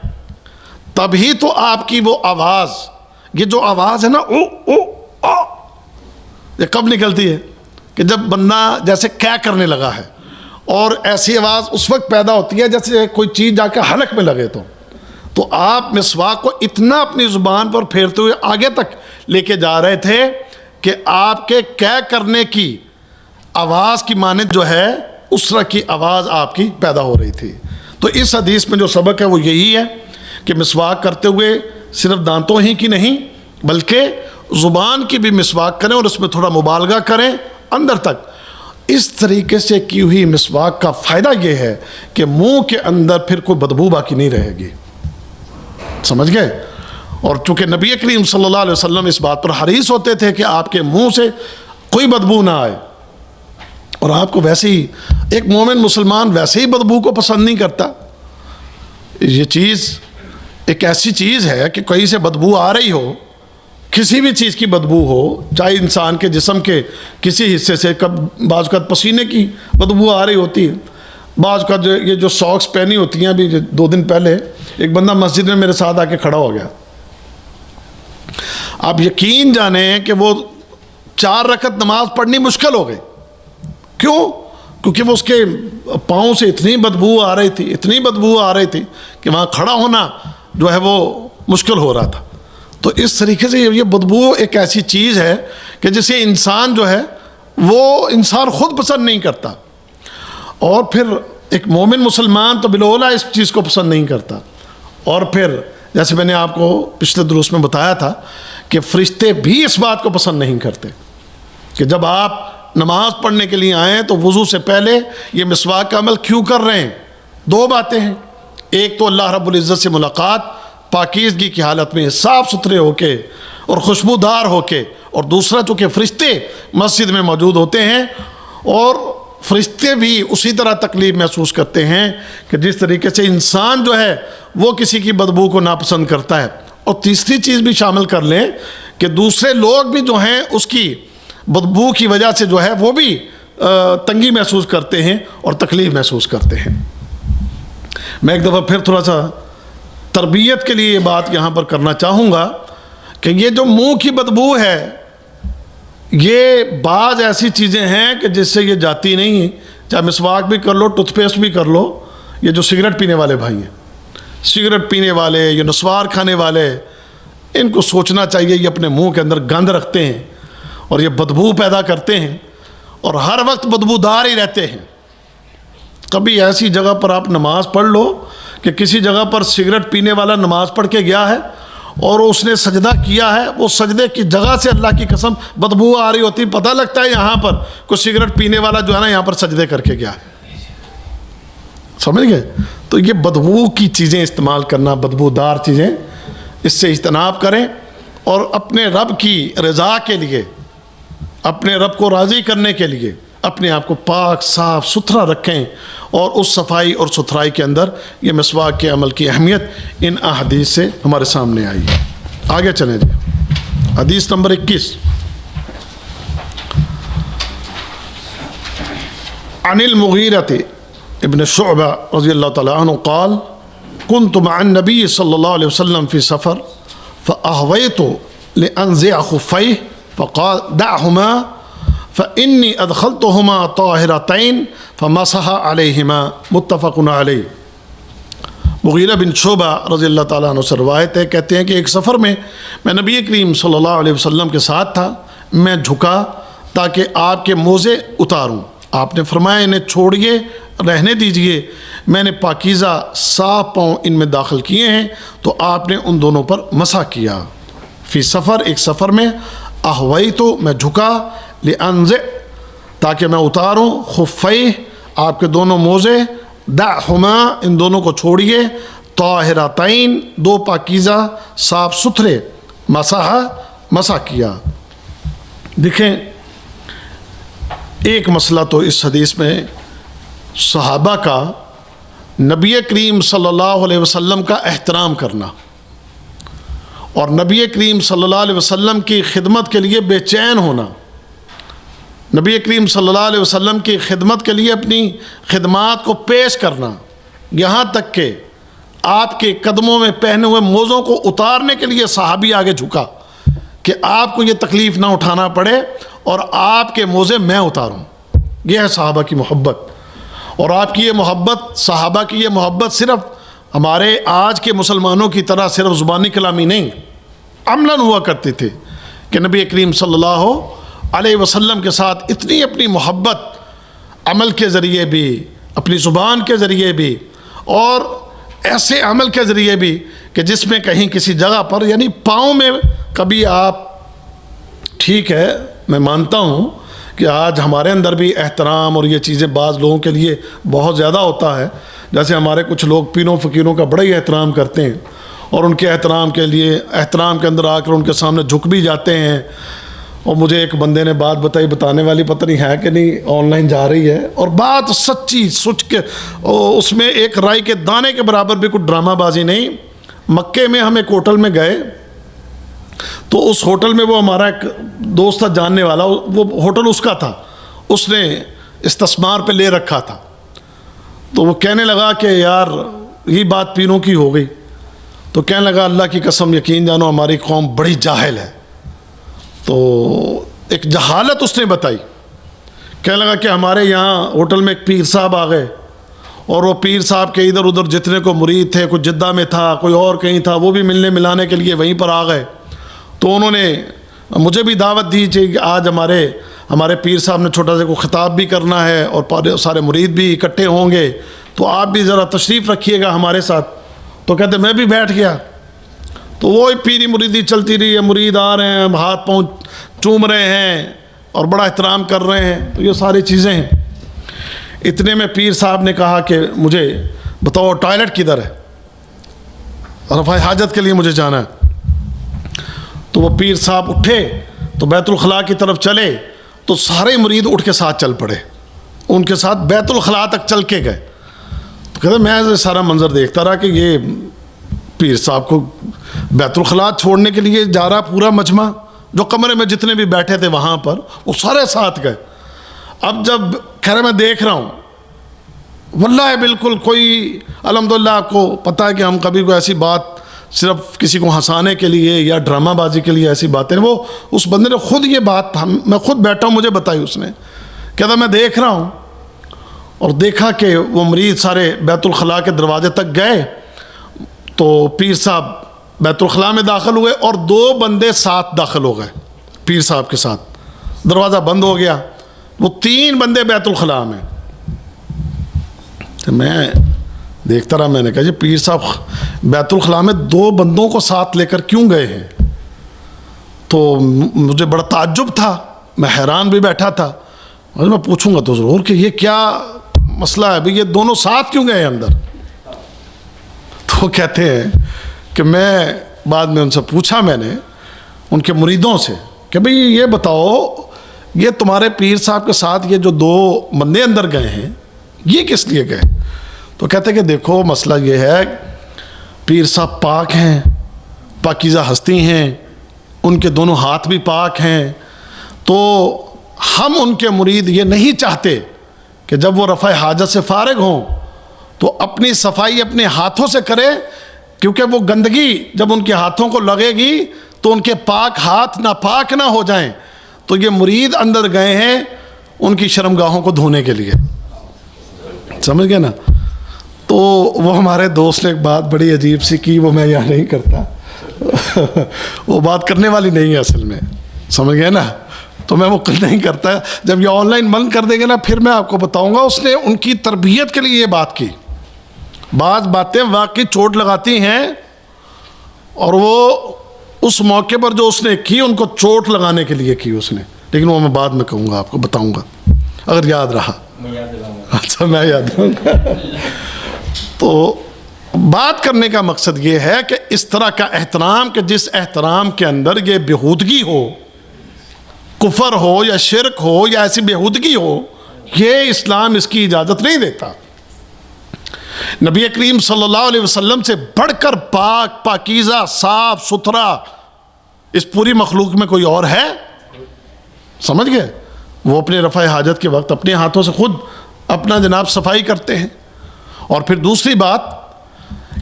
تبھی تو آپ کی وہ آواز، یہ جو آواز ہے نا یہ کب نکلتی ہے کہ جب بندہ جیسے کیا کرنے لگا ہے، اور ایسی آواز اس وقت پیدا ہوتی ہے جیسے کوئی چیز جا کے حلق میں لگے. تو آپ مسواک کو اتنا اپنی زبان پر پھیرتے ہوئے آگے تک لے کے جا رہے تھے کہ آپ کے کیا کرنے کی آواز کی مانند جو ہے اس طرح کی آواز آپ کی پیدا ہو رہی تھی. تو اس حدیث میں جو سبق ہے وہ یہی ہے کہ مسواک کرتے ہوئے صرف دانتوں ہی کی نہیں بلکہ زبان کی بھی مسواک کریں اور اس میں تھوڑا مبالغہ کریں اندر تک۔ اس طریقے سے کی ہوئی مسواک کا فائدہ یہ ہے کہ منہ کے اندر پھر کوئی بدبو باقی نہیں رہے گی، سمجھ گئے؟ اور چونکہ نبی کریم صلی اللہ علیہ وسلم اس بات پر حریص ہوتے تھے کہ آپ کے منہ سے کوئی بدبو نہ آئے، اور آپ کو ویسے ہی ایک مومن مسلمان ویسے ہی بدبو کو پسند نہیں کرتا۔ یہ چیز ایک ایسی چیز ہے کہ کہیں سے بدبو آ رہی ہو، کسی بھی چیز کی بدبو ہو، چاہے انسان کے جسم کے کسی حصے سے، بعض اوقات پسینے کی بدبو آ رہی ہوتی ہے، بعض اوقات یہ جو ساکس پہنی ہوتی ہیں، ابھی 2 دن پہلے ایک بندہ مسجد میں میرے ساتھ آ کے کھڑا ہو گیا، آپ یقین جانیں کہ وہ 4 رکعت نماز پڑھنی مشکل ہو گئی۔ کیوں؟ کیونکہ وہ اس کے پاؤں سے اتنی بدبو آ رہی تھی، اتنی بدبو آ رہی تھی کہ وہاں کھڑا ہونا جو ہے وہ مشکل ہو رہا تھا۔ تو اس طریقے سے یہ بدبو ایک ایسی چیز ہے کہ جسے انسان جو ہے وہ انسان خود پسند نہیں کرتا، اور پھر ایک مومن مسلمان تو بالولا اس چیز کو پسند نہیں کرتا۔ اور پھر جیسے میں نے آپ کو پچھلے دروس میں بتایا تھا کہ فرشتے بھی اس بات کو پسند نہیں کرتے کہ جب آپ نماز پڑھنے کے لیے آئیں تو وضو سے پہلے یہ مسواک کا عمل کیوں کر رہے ہیں؟ 2 باتیں ہیں، ایک تو اللہ رب العزت سے ملاقات پاکیزگی کی حالت میں صاف ستھرے ہو کے اور خوشبودار ہو کے، اور دوسرا چونکہ فرشتے مسجد میں موجود ہوتے ہیں اور فرشتے بھی اسی طرح تکلیف محسوس کرتے ہیں کہ جس طریقے سے انسان جو ہے وہ کسی کی بدبو کو ناپسند کرتا ہے۔ اور تیسری چیز بھی شامل کر لیں کہ دوسرے لوگ بھی جو ہیں اس کی بدبو کی وجہ سے جو ہے وہ بھی تنگی محسوس کرتے ہیں اور تکلیف محسوس کرتے ہیں۔ میں ایک دفعہ پھر تھوڑا سا تربیت کے لیے یہ بات یہاں پر کرنا چاہوں گا کہ یہ جو منہ کی بدبو ہے، یہ بعض ایسی چیزیں ہیں کہ جس سے یہ جاتی نہیں ہیں، چاہے مسواک بھی کر لو، ٹوتھ پیسٹ بھی کر لو۔ یہ جو سگریٹ پینے والے بھائی ہیں، سگریٹ پینے والے، یہ نسوار کھانے والے، ان کو سوچنا چاہیے یہ اپنے منہ کے اندر گند رکھتے ہیں اور یہ بدبو پیدا کرتے ہیں اور ہر وقت بدبودار ہی رہتے ہیں۔ کبھی ایسی جگہ پر آپ نماز پڑھ لو کہ کسی جگہ پر سگریٹ پینے والا نماز پڑھ کے گیا ہے اور اس نے سجدہ کیا ہے، وہ سجدے کی جگہ سے اللہ کی قسم بدبو آ رہی ہوتی، پتہ لگتا ہے یہاں پر کوئی سگریٹ پینے والا جو ہے نا یہاں پر سجدے کر کے گیا ہے، سمجھ گئے؟ تو یہ بدبو کی چیزیں استعمال کرنا، بدبودار چیزیں، اس سے اجتناب کریں اور اپنے رب کی رضا کے لیے، اپنے رب کو راضی کرنے کے لیے اپنے آپ کو پاک صاف ستھرا رکھیں، اور اس صفائی اور ستھرائی کے اندر یہ مسواک کے عمل کی اہمیت ان احادیث سے ہمارے سامنے آئی ہے۔ آگے چلیں جی، حدیث نمبر 21، عن المغیرۃ ابن شعبہ رضی اللہ تعالیٰ عنہ قال كنت مع النبي صلی اللہ علیہ وسلم فی سفر فأهویت لأنزع خفیہ فقال دعهما فإني أدخلتهما طاهرتين فمسح عليهما، متفق علیہ۔ مغیرہ بن شعبہ رضی اللہ تعالیٰ عنہ سے روایت ہے، کہتے ہیں کہ ایک سفر میں نبی کریم صلی اللہ علیہ وسلم کے ساتھ تھا، میں جھکا تاکہ آپ کے موزے اتاروں، آپ نے فرمایا انہیں چھوڑیے، رہنے دیجئے، میں نے پاکیزہ صاف پاؤں ان میں داخل کیے ہیں، تو آپ نے ان دونوں پر مسح کیا۔ فی سفر، ایک سفر میں، احویتو میں جھکا، لانزع تاکہ میں اتاروں، خفیہ آپ کے دونوں موزے، دعہما ان دونوں کو چھوڑیے، طاہرتین 2 پاکیزہ صاف ستھرے، مسح کیا۔ دیکھیں ایک مسئلہ تو اس حدیث میں صحابہ کا نبی کریم صلی اللہ علیہ وسلم کا احترام کرنا اور نبی کریم صلی اللہ علیہ وسلم کی خدمت کے لیے بے چین ہونا، نبی کریم صلی اللہ علیہ وسلم کی خدمت کے لیے اپنی خدمات کو پیش کرنا، یہاں تک کہ آپ کے قدموں میں پہنے ہوئے موزوں کو اتارنے کے لیے صحابی آگے جھکا کہ آپ کو یہ تکلیف نہ اٹھانا پڑے اور آپ کے موزے میں اتاروں۔ یہ ہے صحابہ کی محبت، اور آپ کی یہ محبت، صحابہ کی یہ محبت صرف ہمارے آج کے مسلمانوں کی طرح صرف زبانی کلامی نہیں، عملاً ہوا کرتے تھے کہ نبی کریم صلی اللہ علیہ وسلم کے ساتھ اتنی اپنی محبت عمل کے ذریعے بھی، اپنی زبان کے ذریعے بھی، اور ایسے عمل کے ذریعے بھی کہ جس میں کہیں کسی جگہ پر یعنی پاؤں میں کبھی آپ ٹھیک ہے میں مانتا ہوں کہ آج ہمارے اندر بھی احترام اور یہ چیزیں بعض لوگوں کے لیے بہت زیادہ ہوتا ہے. جیسے ہمارے کچھ لوگ پیروں فقیروں کا بڑا ہی احترام کرتے ہیں اور ان کے احترام کے لیے احترام کے اندر آ کر ان کے سامنے جھک بھی جاتے ہیں. اور مجھے ایک بندے نے بات بتائی, بتانے والی پتہ نہیں ہے کہ نہیں, آن لائن جا رہی ہے, اور بات سچی سچ کے اس میں ایک رائی کے دانے کے برابر بھی کوئی ڈرامہ بازی نہیں. مکے میں ہم ایک ہوٹل میں گئے تو اس ہوٹل میں وہ ہمارا ایک دوست تھا جاننے والا, وہ ہوٹل اس کا تھا, اس نے استثمار پہ لے رکھا تھا. تو وہ کہنے لگا کہ یار یہ بات پیروں کی ہو گئی. تو کہنے لگا اللہ کی قسم یقین جانو ہماری قوم بڑی جاہل ہے. تو ایک جہالت اس نے بتائی. کہنے لگا کہ ہمارے یہاں ہوٹل میں ایک پیر صاحب آ گئے اور وہ پیر صاحب کے ادھر ادھر جتنے کو مرید تھے, کوئی جدہ میں تھا, کوئی اور کہیں تھا, وہ بھی ملنے ملانے کے لیے وہیں پر آ گئے. تو انہوں نے مجھے بھی دعوت دی کہ آج ہمارے پیر صاحب نے چھوٹا سا کوئی خطاب بھی کرنا ہے اور سارے مرید بھی اکٹھے ہوں گے, تو آپ بھی ذرا تشریف رکھیے گا ہمارے ساتھ. تو کہتے میں بھی بیٹھ گیا. تو وہ پیری مریدی چلتی رہی ہے, مرید آ رہے ہیں, ہاتھ پاؤں چوم رہے ہیں اور بڑا احترام کر رہے ہیں. تو یہ ساری چیزیں ہیں. اتنے میں پیر صاحب نے کہا کہ مجھے بتاؤ ٹوائلٹ کدھر ہے, رفع حاجت کے لیے مجھے جانا ہے. تو وہ پیر صاحب اٹھے تو بیت الخلاء کی طرف چلے تو سارے مرید اٹھ کے ساتھ چل پڑے, ان کے ساتھ بیت الخلاء تک چل کے گئے. تو کہتے میں سارا منظر دیکھتا رہا کہ یہ پیر صاحب کو بیت الخلاء چھوڑنے کے لیے جا رہا پورا مجمع, جو کمرے میں جتنے بھی بیٹھے تھے وہاں پر وہ سارے ساتھ گئے. اب جب خیر میں دیکھ رہا ہوں واللہ بالکل کوئی الحمدللہ آپ کو پتہ ہے کہ ہم کبھی کوئی ایسی بات صرف کسی کو ہنسانے کے لیے یا ڈرامہ بازی کے لیے ایسی باتیں, وہ اس بندے نے خود یہ بات میں خود بیٹھا ہوں مجھے بتائی اس نے. کہتا میں دیکھ رہا ہوں اور دیکھا کہ وہ مرید سارے بیت الخلاء کے دروازے تک گئے. تو پیر صاحب بیت الخلاء میں داخل ہوئے اور 2 بندے ساتھ داخل ہو گئے پیر صاحب کے ساتھ. دروازہ بند ہو گیا, وہ 3 بندے بیت الخلاء میں. تو میں دیکھتا رہا, میں نے کہا جی پیر صاحب بیت الخلاء میں 2 بندوں کو ساتھ لے کر کیوں گئے ہیں؟ تو مجھے بڑا تعجب تھا, میں حیران بھی بیٹھا تھا. اور میں پوچھوں گا تو ضرور کہ یہ کیا مسئلہ ہے بھئی, یہ دونوں ساتھ کیوں گئے اندر؟ تو کہتے ہیں کہ میں بعد میں ان سے پوچھا, میں نے ان کے مریدوں سے کہ بھئی یہ بتاؤ یہ تمہارے پیر صاحب کے ساتھ یہ جو 2 بندے اندر گئے ہیں یہ کس لیے گئے؟ تو کہتے ہیں کہ دیکھو مسئلہ یہ ہے, پیر صاحب پاک ہیں, پاکیزہ ہستی ہیں, ان کے دونوں ہاتھ بھی پاک ہیں. تو ہم ان کے مرید یہ نہیں چاہتے کہ جب وہ رفع حاجت سے فارغ ہوں تو اپنی صفائی اپنے ہاتھوں سے کرے, کیونکہ وہ گندگی جب ان کے ہاتھوں کو لگے گی تو ان کے پاک ہاتھ ناپاک نہ ہو جائیں. تو یہ مرید اندر گئے ہیں ان کی شرمگاہوں کو دھونے کے لیے. سمجھ گئے نا؟ تو وہ ہمارے دوست نے ایک بات بڑی عجیب سی کی, وہ میں یہاں نہیں کرتا وہ بات کرنے والی نہیں ہے اصل میں, سمجھ گئے نا؟ تو میں وہ نہیں کرتا. جب یہ آن لائن بند کر دیں گے نا پھر میں آپ کو بتاؤں گا. اس نے ان کی تربیت کے لیے یہ بات کی. بعض باتیں واقعی چوٹ لگاتی ہیں اور وہ اس موقع پر جو اس نے کی ان کو چوٹ لگانے کے لیے کی اس نے, لیکن وہ میں بعد میں کہوں گا, آپ کو بتاؤں گا اگر یاد رہا. اچھا میں یاد رہوں گا. تو بات کرنے کا مقصد یہ ہے کہ اس طرح کا احترام کہ جس احترام کے اندر یہ بےہودگی ہو, کفر ہو یا شرک ہو یا ایسی بےہودگی ہو, یہ اسلام اس کی اجازت نہیں دیتا. نبی کریم صلی اللہ علیہ وسلم سے بڑھ کر پاک, پاکیزہ, صاف ستھرا اس پوری مخلوق میں کوئی اور ہے؟ سمجھ گئے؟ وہ اپنے رفع حاجت کے وقت اپنے ہاتھوں سے خود اپنا جناب صفائی کرتے ہیں. اور پھر دوسری بات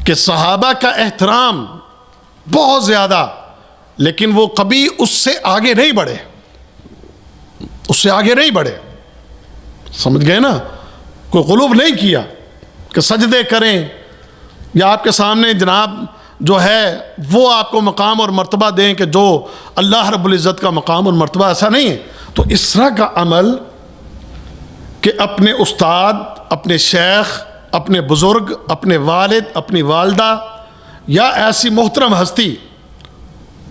کہ صحابہ کا احترام بہت زیادہ, لیکن وہ کبھی اس سے آگے نہیں بڑھے, اس سے آگے نہیں بڑھے. سمجھ گئے نا؟ کوئی غلو نہیں کیا کہ سجدے کریں یا آپ کے سامنے جناب جو ہے وہ آپ کو مقام اور مرتبہ دیں کہ جو اللہ رب العزت کا مقام اور مرتبہ, ایسا نہیں ہے. تو اس طرح کا عمل کہ اپنے استاد, اپنے شیخ, اپنے بزرگ, اپنے والد, اپنی والدہ یا ایسی محترم ہستی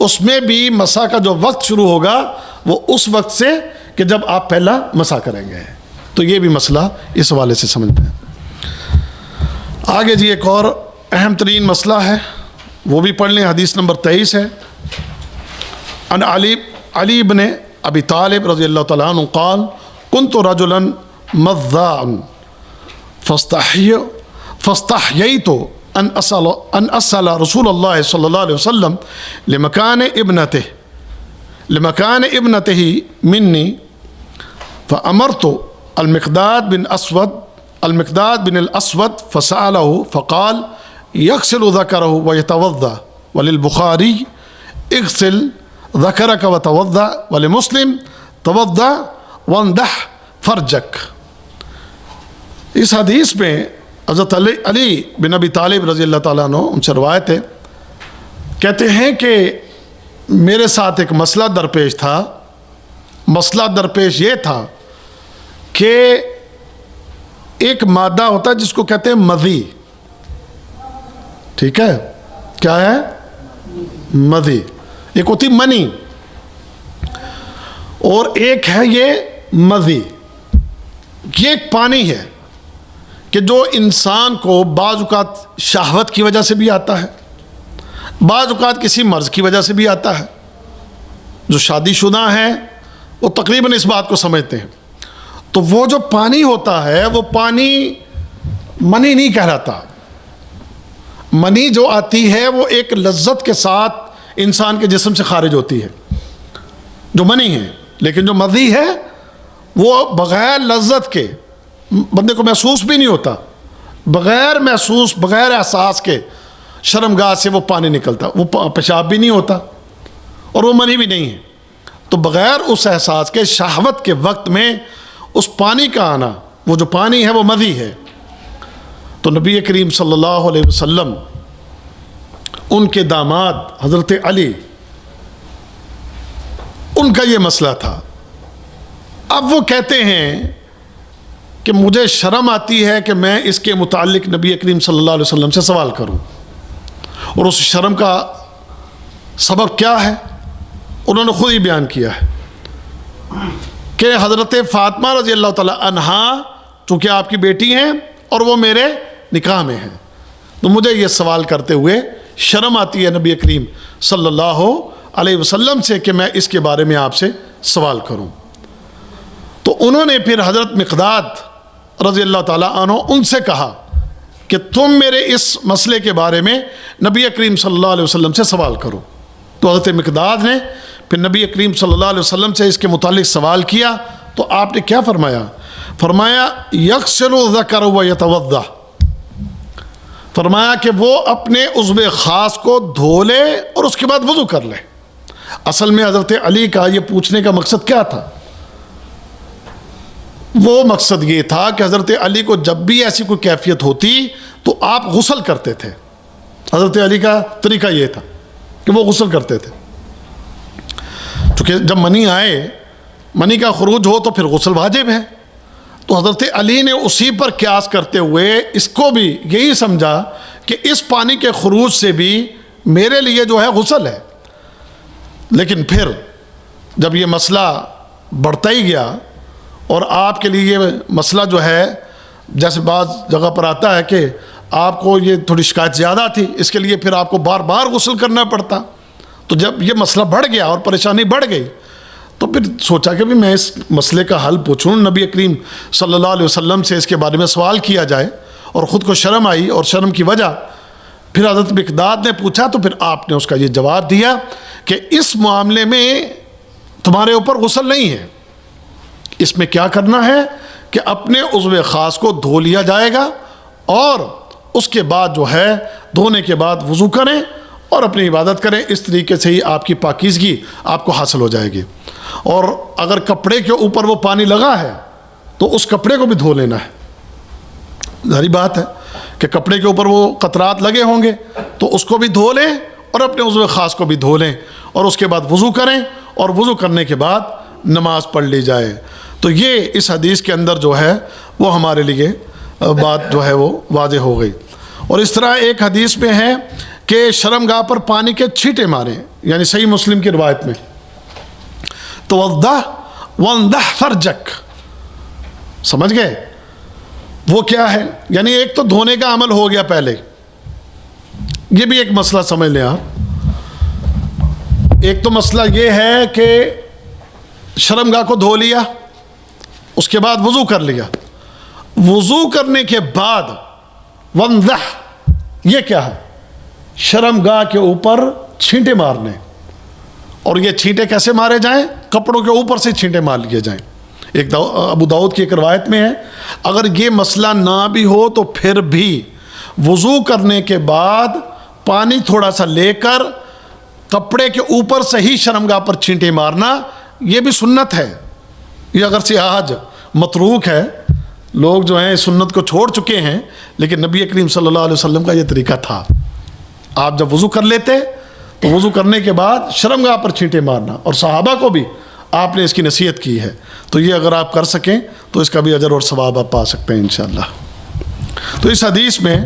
اس میں بھی مسح کا جو وقت شروع ہوگا وہ اس وقت سے کہ جب آپ پہلا مسح کریں گے. تو یہ بھی مسئلہ اس حوالے سے سمجھتے ہیں. آگے جی ایک اور اہم ترین مسئلہ ہے، وہ بھی پڑھ لیں. حدیث نمبر 23 ہے. ان علی بن ابی طالب رضی اللہ تعالیٰ عنہ قال كنت رجلا مذاعا فاستحييت ان اسال رسول الله صلى الله عليه وسلم لمكان ابنته مني فامرت المقداد بن الاسود فساله فقال يغسل ذكره ويتوضا، وللبخاري اغسل ذكرك وتوضا، ولمسلم توضا واندح فرجك. اس حدیث میں حضرت علی بن ابی طالب رضی اللہ تعالیٰ عنہ ان سے روایت ہے، کہتے ہیں کہ میرے ساتھ ایک مسئلہ درپیش تھا. مسئلہ درپیش یہ تھا کہ ایک مادہ ہوتا ہے جس کو کہتے ہیں مذی. ٹھیک ہے، کیا ہے مذی؟ ایک ہوتی منی اور ایک ہے یہ مذی. یہ ایک پانی ہے کہ جو انسان کو بعض اوقات شہوت کی وجہ سے بھی آتا ہے، بعض اوقات کسی مرض کی وجہ سے بھی آتا ہے. جو شادی شدہ ہیں وہ تقریباً اس بات کو سمجھتے ہیں. تو وہ جو پانی ہوتا ہے وہ پانی منی نہیں کہلاتا. منی جو آتی ہے وہ ایک لذت کے ساتھ انسان کے جسم سے خارج ہوتی ہے، جو منی ہے. لیکن جو مذی ہے وہ بغیر لذت کے بندے کو محسوس بھی نہیں ہوتا، بغیر محسوس بغیر احساس کے شرمگاہ سے وہ پانی نکلتا، وہ پیشاب بھی نہیں ہوتا اور وہ منی بھی نہیں ہے. تو بغیر اس احساس کے شہوت کے وقت میں اس پانی کا آنا، وہ جو پانی ہے وہ مذی ہے. تو نبی کریم صلی اللہ علیہ وسلم ان کے داماد حضرت علی، ان کا یہ مسئلہ تھا. اب وہ کہتے ہیں کہ مجھے شرم آتی ہے کہ میں اس کے متعلق نبی کریم صلی اللہ علیہ وسلم سے سوال کروں. اور اس شرم کا سبب کیا ہے انہوں نے خود ہی بیان کیا ہے کہ حضرت فاطمہ رضی اللہ تعالی عنہا چونکہ آپ کی بیٹی ہیں اور وہ میرے نکاح میں ہیں، تو مجھے یہ سوال کرتے ہوئے شرم آتی ہے نبی کریم صلی اللہ علیہ وسلم سے کہ میں اس کے بارے میں آپ سے سوال کروں. تو انہوں نے پھر حضرت مقداد رضی اللہ تعالیٰ عنہ ان سے کہا کہ تم میرے اس مسئلے کے بارے میں نبی کریم صلی اللہ علیہ وسلم سے سوال کرو. تو حضرت مقداد نے پھر نبی کریم صلی اللہ علیہ وسلم سے اس کے متعلق سوال کیا. تو آپ نے کیا فرمایا؟ فرمایا یغسل ذکر و یتوضا، فرمایا کہ وہ اپنے عضو خاص کو دھو لے اور اس کے بعد وضو کر لے. اصل میں حضرت علی کا یہ پوچھنے کا مقصد کیا تھا؟ وہ مقصد یہ تھا کہ حضرت علی کو جب بھی ایسی کوئی کیفیت ہوتی تو آپ غسل کرتے تھے. حضرت علی کا طریقہ یہ تھا کہ وہ غسل کرتے تھے. چونکہ جب منی آئے، منی کا خروج ہو تو پھر غسل واجب ہے. تو حضرت علی نے اسی پر قیاس کرتے ہوئے اس کو بھی یہی سمجھا کہ اس پانی کے خروج سے بھی میرے لیے جو ہے غسل ہے. لیکن پھر جب یہ مسئلہ بڑھتا ہی گیا اور آپ کے لیے یہ مسئلہ جو ہے، جیسے بعض جگہ پر آتا ہے کہ آپ کو یہ تھوڑی شکایت زیادہ تھی، اس کے لیے پھر آپ کو بار بار غسل کرنا پڑتا. تو جب یہ مسئلہ بڑھ گیا اور پریشانی بڑھ گئی تو پھر سوچا کہ بھی میں اس مسئلے کا حل پوچھوں، نبی کریم صلی اللہ علیہ وسلم سے اس کے بارے میں سوال کیا جائے. اور خود کو شرم آئی اور شرم کی وجہ پھر حضرت مقداد نے پوچھا تو پھر آپ نے اس کا یہ جواب دیا کہ اس معاملے میں تمہارے اوپر غسل نہیں ہے. اس میں کیا کرنا ہے کہ اپنے عضو خاص کو دھو لیا جائے گا اور اس کے بعد جو ہے دھونے کے بعد وضو کریں اور اپنی عبادت کریں. اس طریقے سے ہی آپ کی پاکیزگی آپ کو حاصل ہو جائے گی. اور اگر کپڑے کے اوپر وہ پانی لگا ہے تو اس کپڑے کو بھی دھو لینا ہے. ظاہری بات ہے کہ کپڑے کے اوپر وہ قطرات لگے ہوں گے تو اس کو بھی دھو لیں اور اپنے عضو خاص کو بھی دھو لیں اور اس کے بعد وضو کریں اور وضو کرنے کے بعد نماز پڑھ لی جائے. تو یہ اس حدیث کے اندر جو ہے وہ ہمارے لیے بات جو ہے وہ واضح ہو گئی. اور اس طرح ایک حدیث میں ہے کہ شرمگاہ پر پانی کے چھینٹے ماریں، یعنی صحیح مسلم کی روایت میں وَانْضَحْ فَرْجَكَ، سمجھ گئے؟ وہ کیا ہے؟ یعنی ایک تو دھونے کا عمل ہو گیا پہلے، یہ بھی ایک مسئلہ سمجھ لیں آپ۔ ایک تو مسئلہ یہ ہے کہ شرمگاہ کو دھو لیا، اس کے بعد وضو کر لیا، وضو کرنے کے بعد وَانْضَحْ یہ کیا ہے؟ شرمگاہ کے اوپر چھینٹے مارنے، اور یہ چھینٹے کیسے مارے جائیں؟ کپڑوں کے اوپر سے چھینٹے مار لیے جائیں۔ ایک ابو داؤد کی ایک روایت میں ہے اگر یہ مسئلہ نہ بھی ہو تو پھر بھی وضو کرنے کے بعد پانی تھوڑا سا لے کر کپڑے کے اوپر سے ہی شرمگاہ پر چھینٹے مارنا، یہ بھی سنت ہے۔ یہ اگر سے آج متروک ہے، لوگ جو ہیں اس سنت کو چھوڑ چکے ہیں، لیکن نبی کریم صلی اللہ علیہ وسلم کا یہ طریقہ تھا۔ آپ جب وضو کر لیتے تو وضو کرنے کے بعد شرمگاہ پر چھینٹے مارنا، اور صحابہ کو بھی آپ نے اس کی نصیحت کی ہے، تو یہ اگر آپ کر سکیں تو اس کا بھی اجر اور ثواب آپ پا سکتے ہیں انشاءاللہ۔ تو اس حدیث میں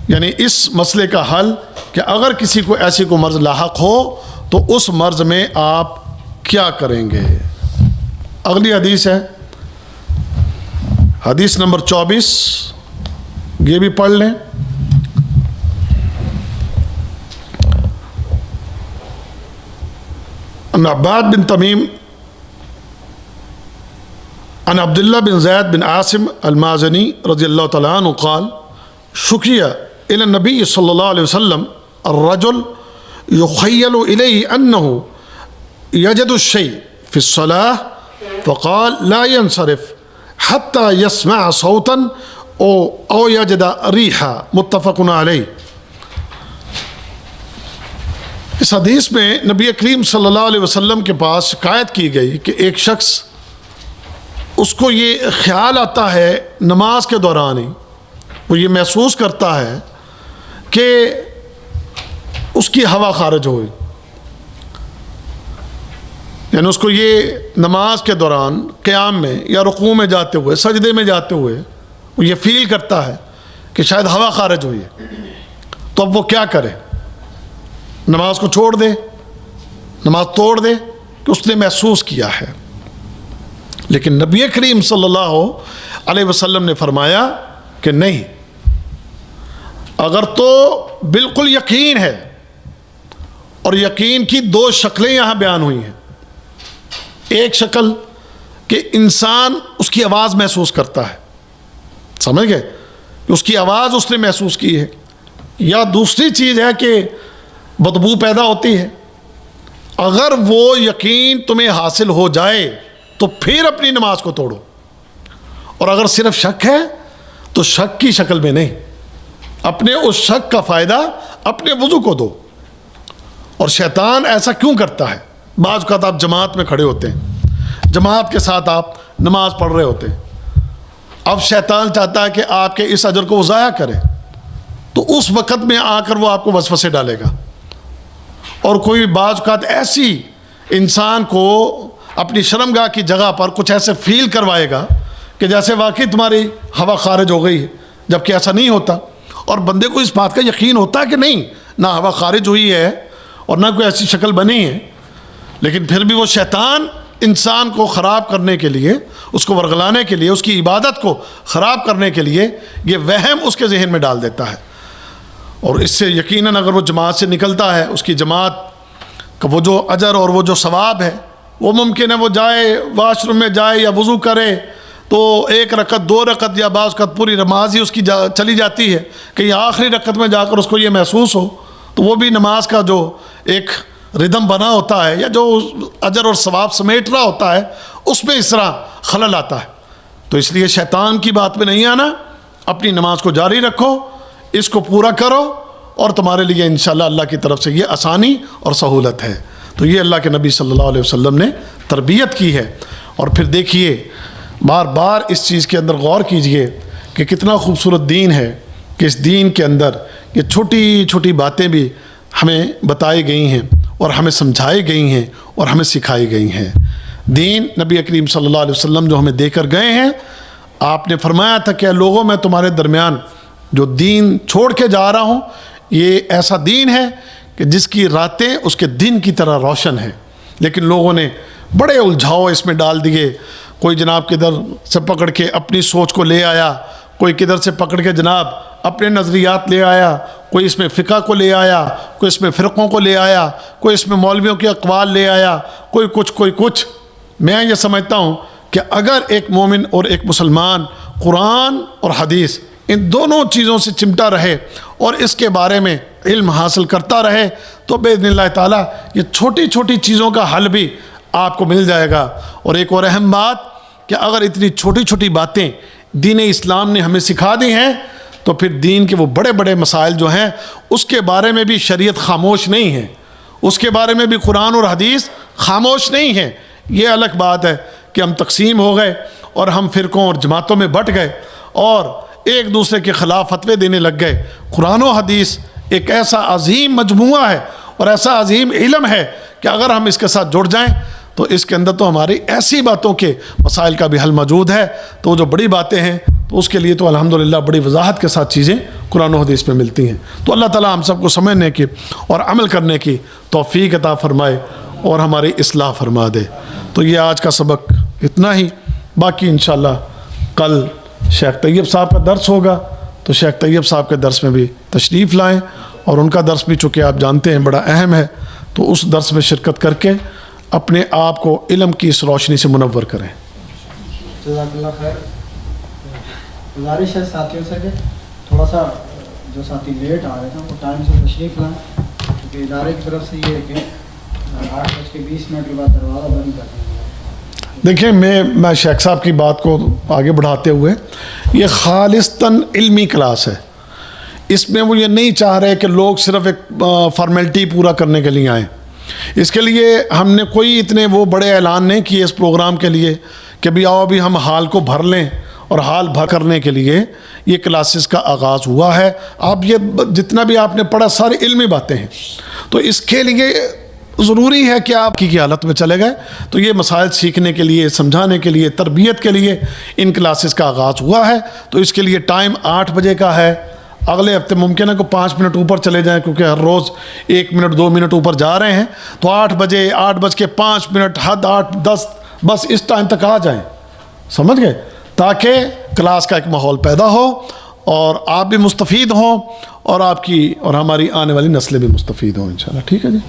یعنی اس مسئلے کا حل کہ اگر کسی کو ایسی کو مرض لاحق ہو تو اس مرض میں آپ کیا کریں گے۔ اگلی حدیث ہے حدیث نمبر 24، یہ بھی پڑھ لیں۔ عن عباد بن تمیم عن عبد الله بن زيد بن عاصم المازني رضي الله تعالى عنه قال شكي إلى النبي صلى الله عليه وسلم الرجل يخيل إليه أنه يجد الشيء في الصلاة فقال لا ينصرف حتى يسمع صوتا أو يجد ريحا، متفق عليه۔ اس حدیث میں نبی کریم صلی اللہ علیہ وسلم کے پاس شکایت کی گئی کہ ایک شخص اس کو یہ خیال آتا ہے نماز کے دوران ہی، وہ یہ محسوس کرتا ہے کہ اس کی ہوا خارج ہوئی، یعنی اس کو یہ نماز کے دوران قیام میں یا رکوع میں جاتے ہوئے، سجدے میں جاتے ہوئے وہ یہ فیل کرتا ہے کہ شاید ہوا خارج ہوئی ہے، تو اب وہ کیا کرے؟ نماز کو چھوڑ دے، نماز توڑ دے کہ اس نے محسوس کیا ہے؟ لیکن نبی کریم صلی اللہ علیہ وسلم نے فرمایا کہ نہیں، اگر تو بالکل یقین ہے، اور یقین کی دو شکلیں یہاں بیان ہوئی ہیں۔ ایک شکل کہ انسان اس کی آواز محسوس کرتا ہے، سمجھ گئے؟ اس کی آواز اس نے محسوس کی ہے، یا دوسری چیز ہے کہ بدبو پیدا ہوتی ہے۔ اگر وہ یقین تمہیں حاصل ہو جائے تو پھر اپنی نماز کو توڑو، اور اگر صرف شک ہے تو شک کی شکل میں نہیں، اپنے اس شک کا فائدہ اپنے وضو کو دو۔ اور شیطان ایسا کیوں کرتا ہے؟ بعض اوقات آپ جماعت میں کھڑے ہوتے ہیں، جماعت کے ساتھ آپ نماز پڑھ رہے ہوتے ہیں، اب شیطان چاہتا ہے کہ آپ کے اس اجر کو وہ ضائع کرے، تو اس وقت میں آ کر وہ آپ کو وسوسے ڈالے گا، اور کوئی بعض اوقات ایسی انسان کو اپنی شرمگاہ کی جگہ پر کچھ ایسے فیل کروائے گا کہ جیسے واقعی تمہاری ہوا خارج ہو گئی ہے، جبکہ ایسا نہیں ہوتا، اور بندے کو اس بات کا یقین ہوتا ہے کہ نہیں، نہ ہوا خارج ہوئی ہے اور نہ کوئی ایسی شکل بنی ہے، لیکن پھر بھی وہ شیطان انسان کو خراب کرنے کے لیے، اس کو ورغلانے کے لیے، اس کی عبادت کو خراب کرنے کے لیے یہ وہم اس کے ذہن میں ڈال دیتا ہے، اور اس سے یقیناً اگر وہ جماعت سے نکلتا ہے، اس کی جماعت کا وہ جو اجر اور وہ جو ثواب ہے، وہ ممکن ہے وہ جائے واش روم میں جائے یا وضو کرے تو ایک رکعت، دو رکعت، یا بعض اوقات پوری نماز ہی اس کی چلی جاتی ہے کہ یہ آخری رکعت میں جا کر اس کو یہ محسوس ہو، تو وہ بھی نماز کا جو ایک ردم بنا ہوتا ہے یا جو اجر اور ثواب سمیٹ رہا ہوتا ہے، اس میں اس طرح خلل آتا ہے۔ تو اس لیے شیطان کی بات میں نہیں آنا، اپنی نماز کو جاری رکھو، اس کو پورا کرو، اور تمہارے لیے انشاءاللہ اللہ کی طرف سے یہ آسانی اور سہولت ہے۔ تو یہ اللہ کے نبی صلی اللہ علیہ وسلم نے تربیت کی ہے۔ اور پھر دیکھیے، بار بار اس چیز کے اندر غور کیجئے کہ کتنا خوبصورت دین ہے، کہ اس دین کے اندر یہ چھوٹی چھوٹی باتیں بھی ہمیں بتائی گئی ہیں اور ہمیں سمجھائی گئی ہیں اور ہمیں سکھائی گئی ہیں۔ دین نبی کریم صلی اللہ علیہ وسلم جو ہمیں دے کر گئے ہیں، آپ نے فرمایا تھا کہ لوگوں میں تمہارے درمیان جو دین چھوڑ کے جا رہا ہوں، یہ ایسا دین ہے کہ جس کی راتیں اس کے دن کی طرح روشن ہیں، لیکن لوگوں نے بڑے الجھاؤ اس میں ڈال دیے. کوئی جناب کدھر سے پکڑ کے اپنی سوچ کو لے آیا، کوئی کدھر سے پکڑ کے جناب اپنے نظریات لے آیا، کوئی اس میں فقہ کو لے آیا، کوئی اس میں فرقوں کو لے آیا، کوئی اس میں مولویوں کے اقوال لے آیا، کوئی کچھ. میں یہ سمجھتا ہوں کہ اگر ایک مومن اور ایک مسلمان قرآن اور حدیث ان دونوں چیزوں سے چمٹا رہے اور اس کے بارے میں علم حاصل کرتا رہے تو باذن اللہ تعالیٰ یہ چھوٹی چھوٹی چیزوں کا حل بھی آپ کو مل جائے گا. اور ایک اور اہم بات کہ اگر اتنی چھوٹی چھوٹی باتیں دین اسلام نے ہمیں سکھا دی ہیں تو پھر دین کے وہ بڑے بڑے مسائل جو ہیں اس کے بارے میں بھی شریعت خاموش نہیں ہے، اس کے بارے میں بھی قرآن اور حدیث خاموش نہیں ہے. یہ الگ بات ہے کہ ہم تقسیم ہو گئے اور ہم فرقوں اور جماعتوں میں بٹ گئے اور ایک دوسرے کے خلاف فتوے دینے لگ گئے. قرآن و حدیث ایک ایسا عظیم مجموعہ ہے اور ایسا عظیم علم ہے کہ اگر ہم اس کے ساتھ جڑ جائیں تو اس کے اندر تو ہماری ایسی باتوں کے مسائل کا بھی حل موجود ہے. تو جو بڑی باتیں ہیں تو اس کے لیے تو الحمدللہ بڑی وضاحت کے ساتھ چیزیں قرآن و حدیث میں ملتی ہیں. تو اللہ تعالیٰ ہم سب کو سمجھنے کی اور عمل کرنے کی توفیق عطا فرمائے اور ہماری اصلاح فرما دے. تو یہ آج کا سبق اتنا ہی. باقی انشاءاللہ کل شیخ طیب صاحب کا درس ہوگا تو شیخ طیب صاحب کے درس میں بھی تشریف لائیں اور ان کا درس بھی چونکہ آپ جانتے ہیں بڑا اہم ہے تو اس درس میں شرکت کر کے اپنے آپ کو علم کی اس روشنی سے منور کریں. جزاک اللہ خیر. گزارش ہے ساتھیوں سے کہ تھوڑا سا جو ساتھی لیٹ آ رہے تھے وہ ٹائم سے تشریف لائیں کیونکہ ادارے کی طرف سے یہ ہے کہ 8:20 کے بعد دروازہ بند کرتے ہیں. دیکھیں میں شیخ صاحب کی بات کو آگے بڑھاتے ہوئے یہ خالصتاً علمی کلاس ہے. اس میں وہ یہ نہیں چاہ رہے کہ لوگ صرف ایک فارمیلٹی پورا کرنے کے لیے آئیں. اس کے لیے ہم نے کوئی اتنے وہ بڑے اعلان نہیں کیے اس پروگرام کے لیے کہ بھی آؤ بھی ہم ہال کو بھر لیں، اور ہال بھر کرنے کے لیے یہ کلاسز کا آغاز ہوا ہے. آپ یہ جتنا بھی آپ نے پڑھا ساری علمی باتیں ہیں تو اس کے لیے ضروری ہے کہ آپ کی حالت میں چلے گئے. تو یہ مسائل سیکھنے کے لیے، سمجھانے کے لیے، تربیت کے لیے ان کلاسز کا آغاز ہوا ہے. تو اس کے لیے ٹائم 8 بجے کا ہے. اگلے ہفتے ممکن ہے کہ 5 منٹ اوپر چلے جائیں کیونکہ ہر روز 1 منٹ 2 منٹ اوپر جا رہے ہیں. تو 8 بجے 8:05 حد 8:10 بس اس ٹائم تک آ جائیں، سمجھ گئے، تاکہ کلاس کا ایک ماحول پیدا ہو اور آپ بھی مستفید ہوں اور آپ کی اور ہماری آنے والی نسلیں بھی مستفید ہوں انشاءاللہ. ٹھیک ہے جی.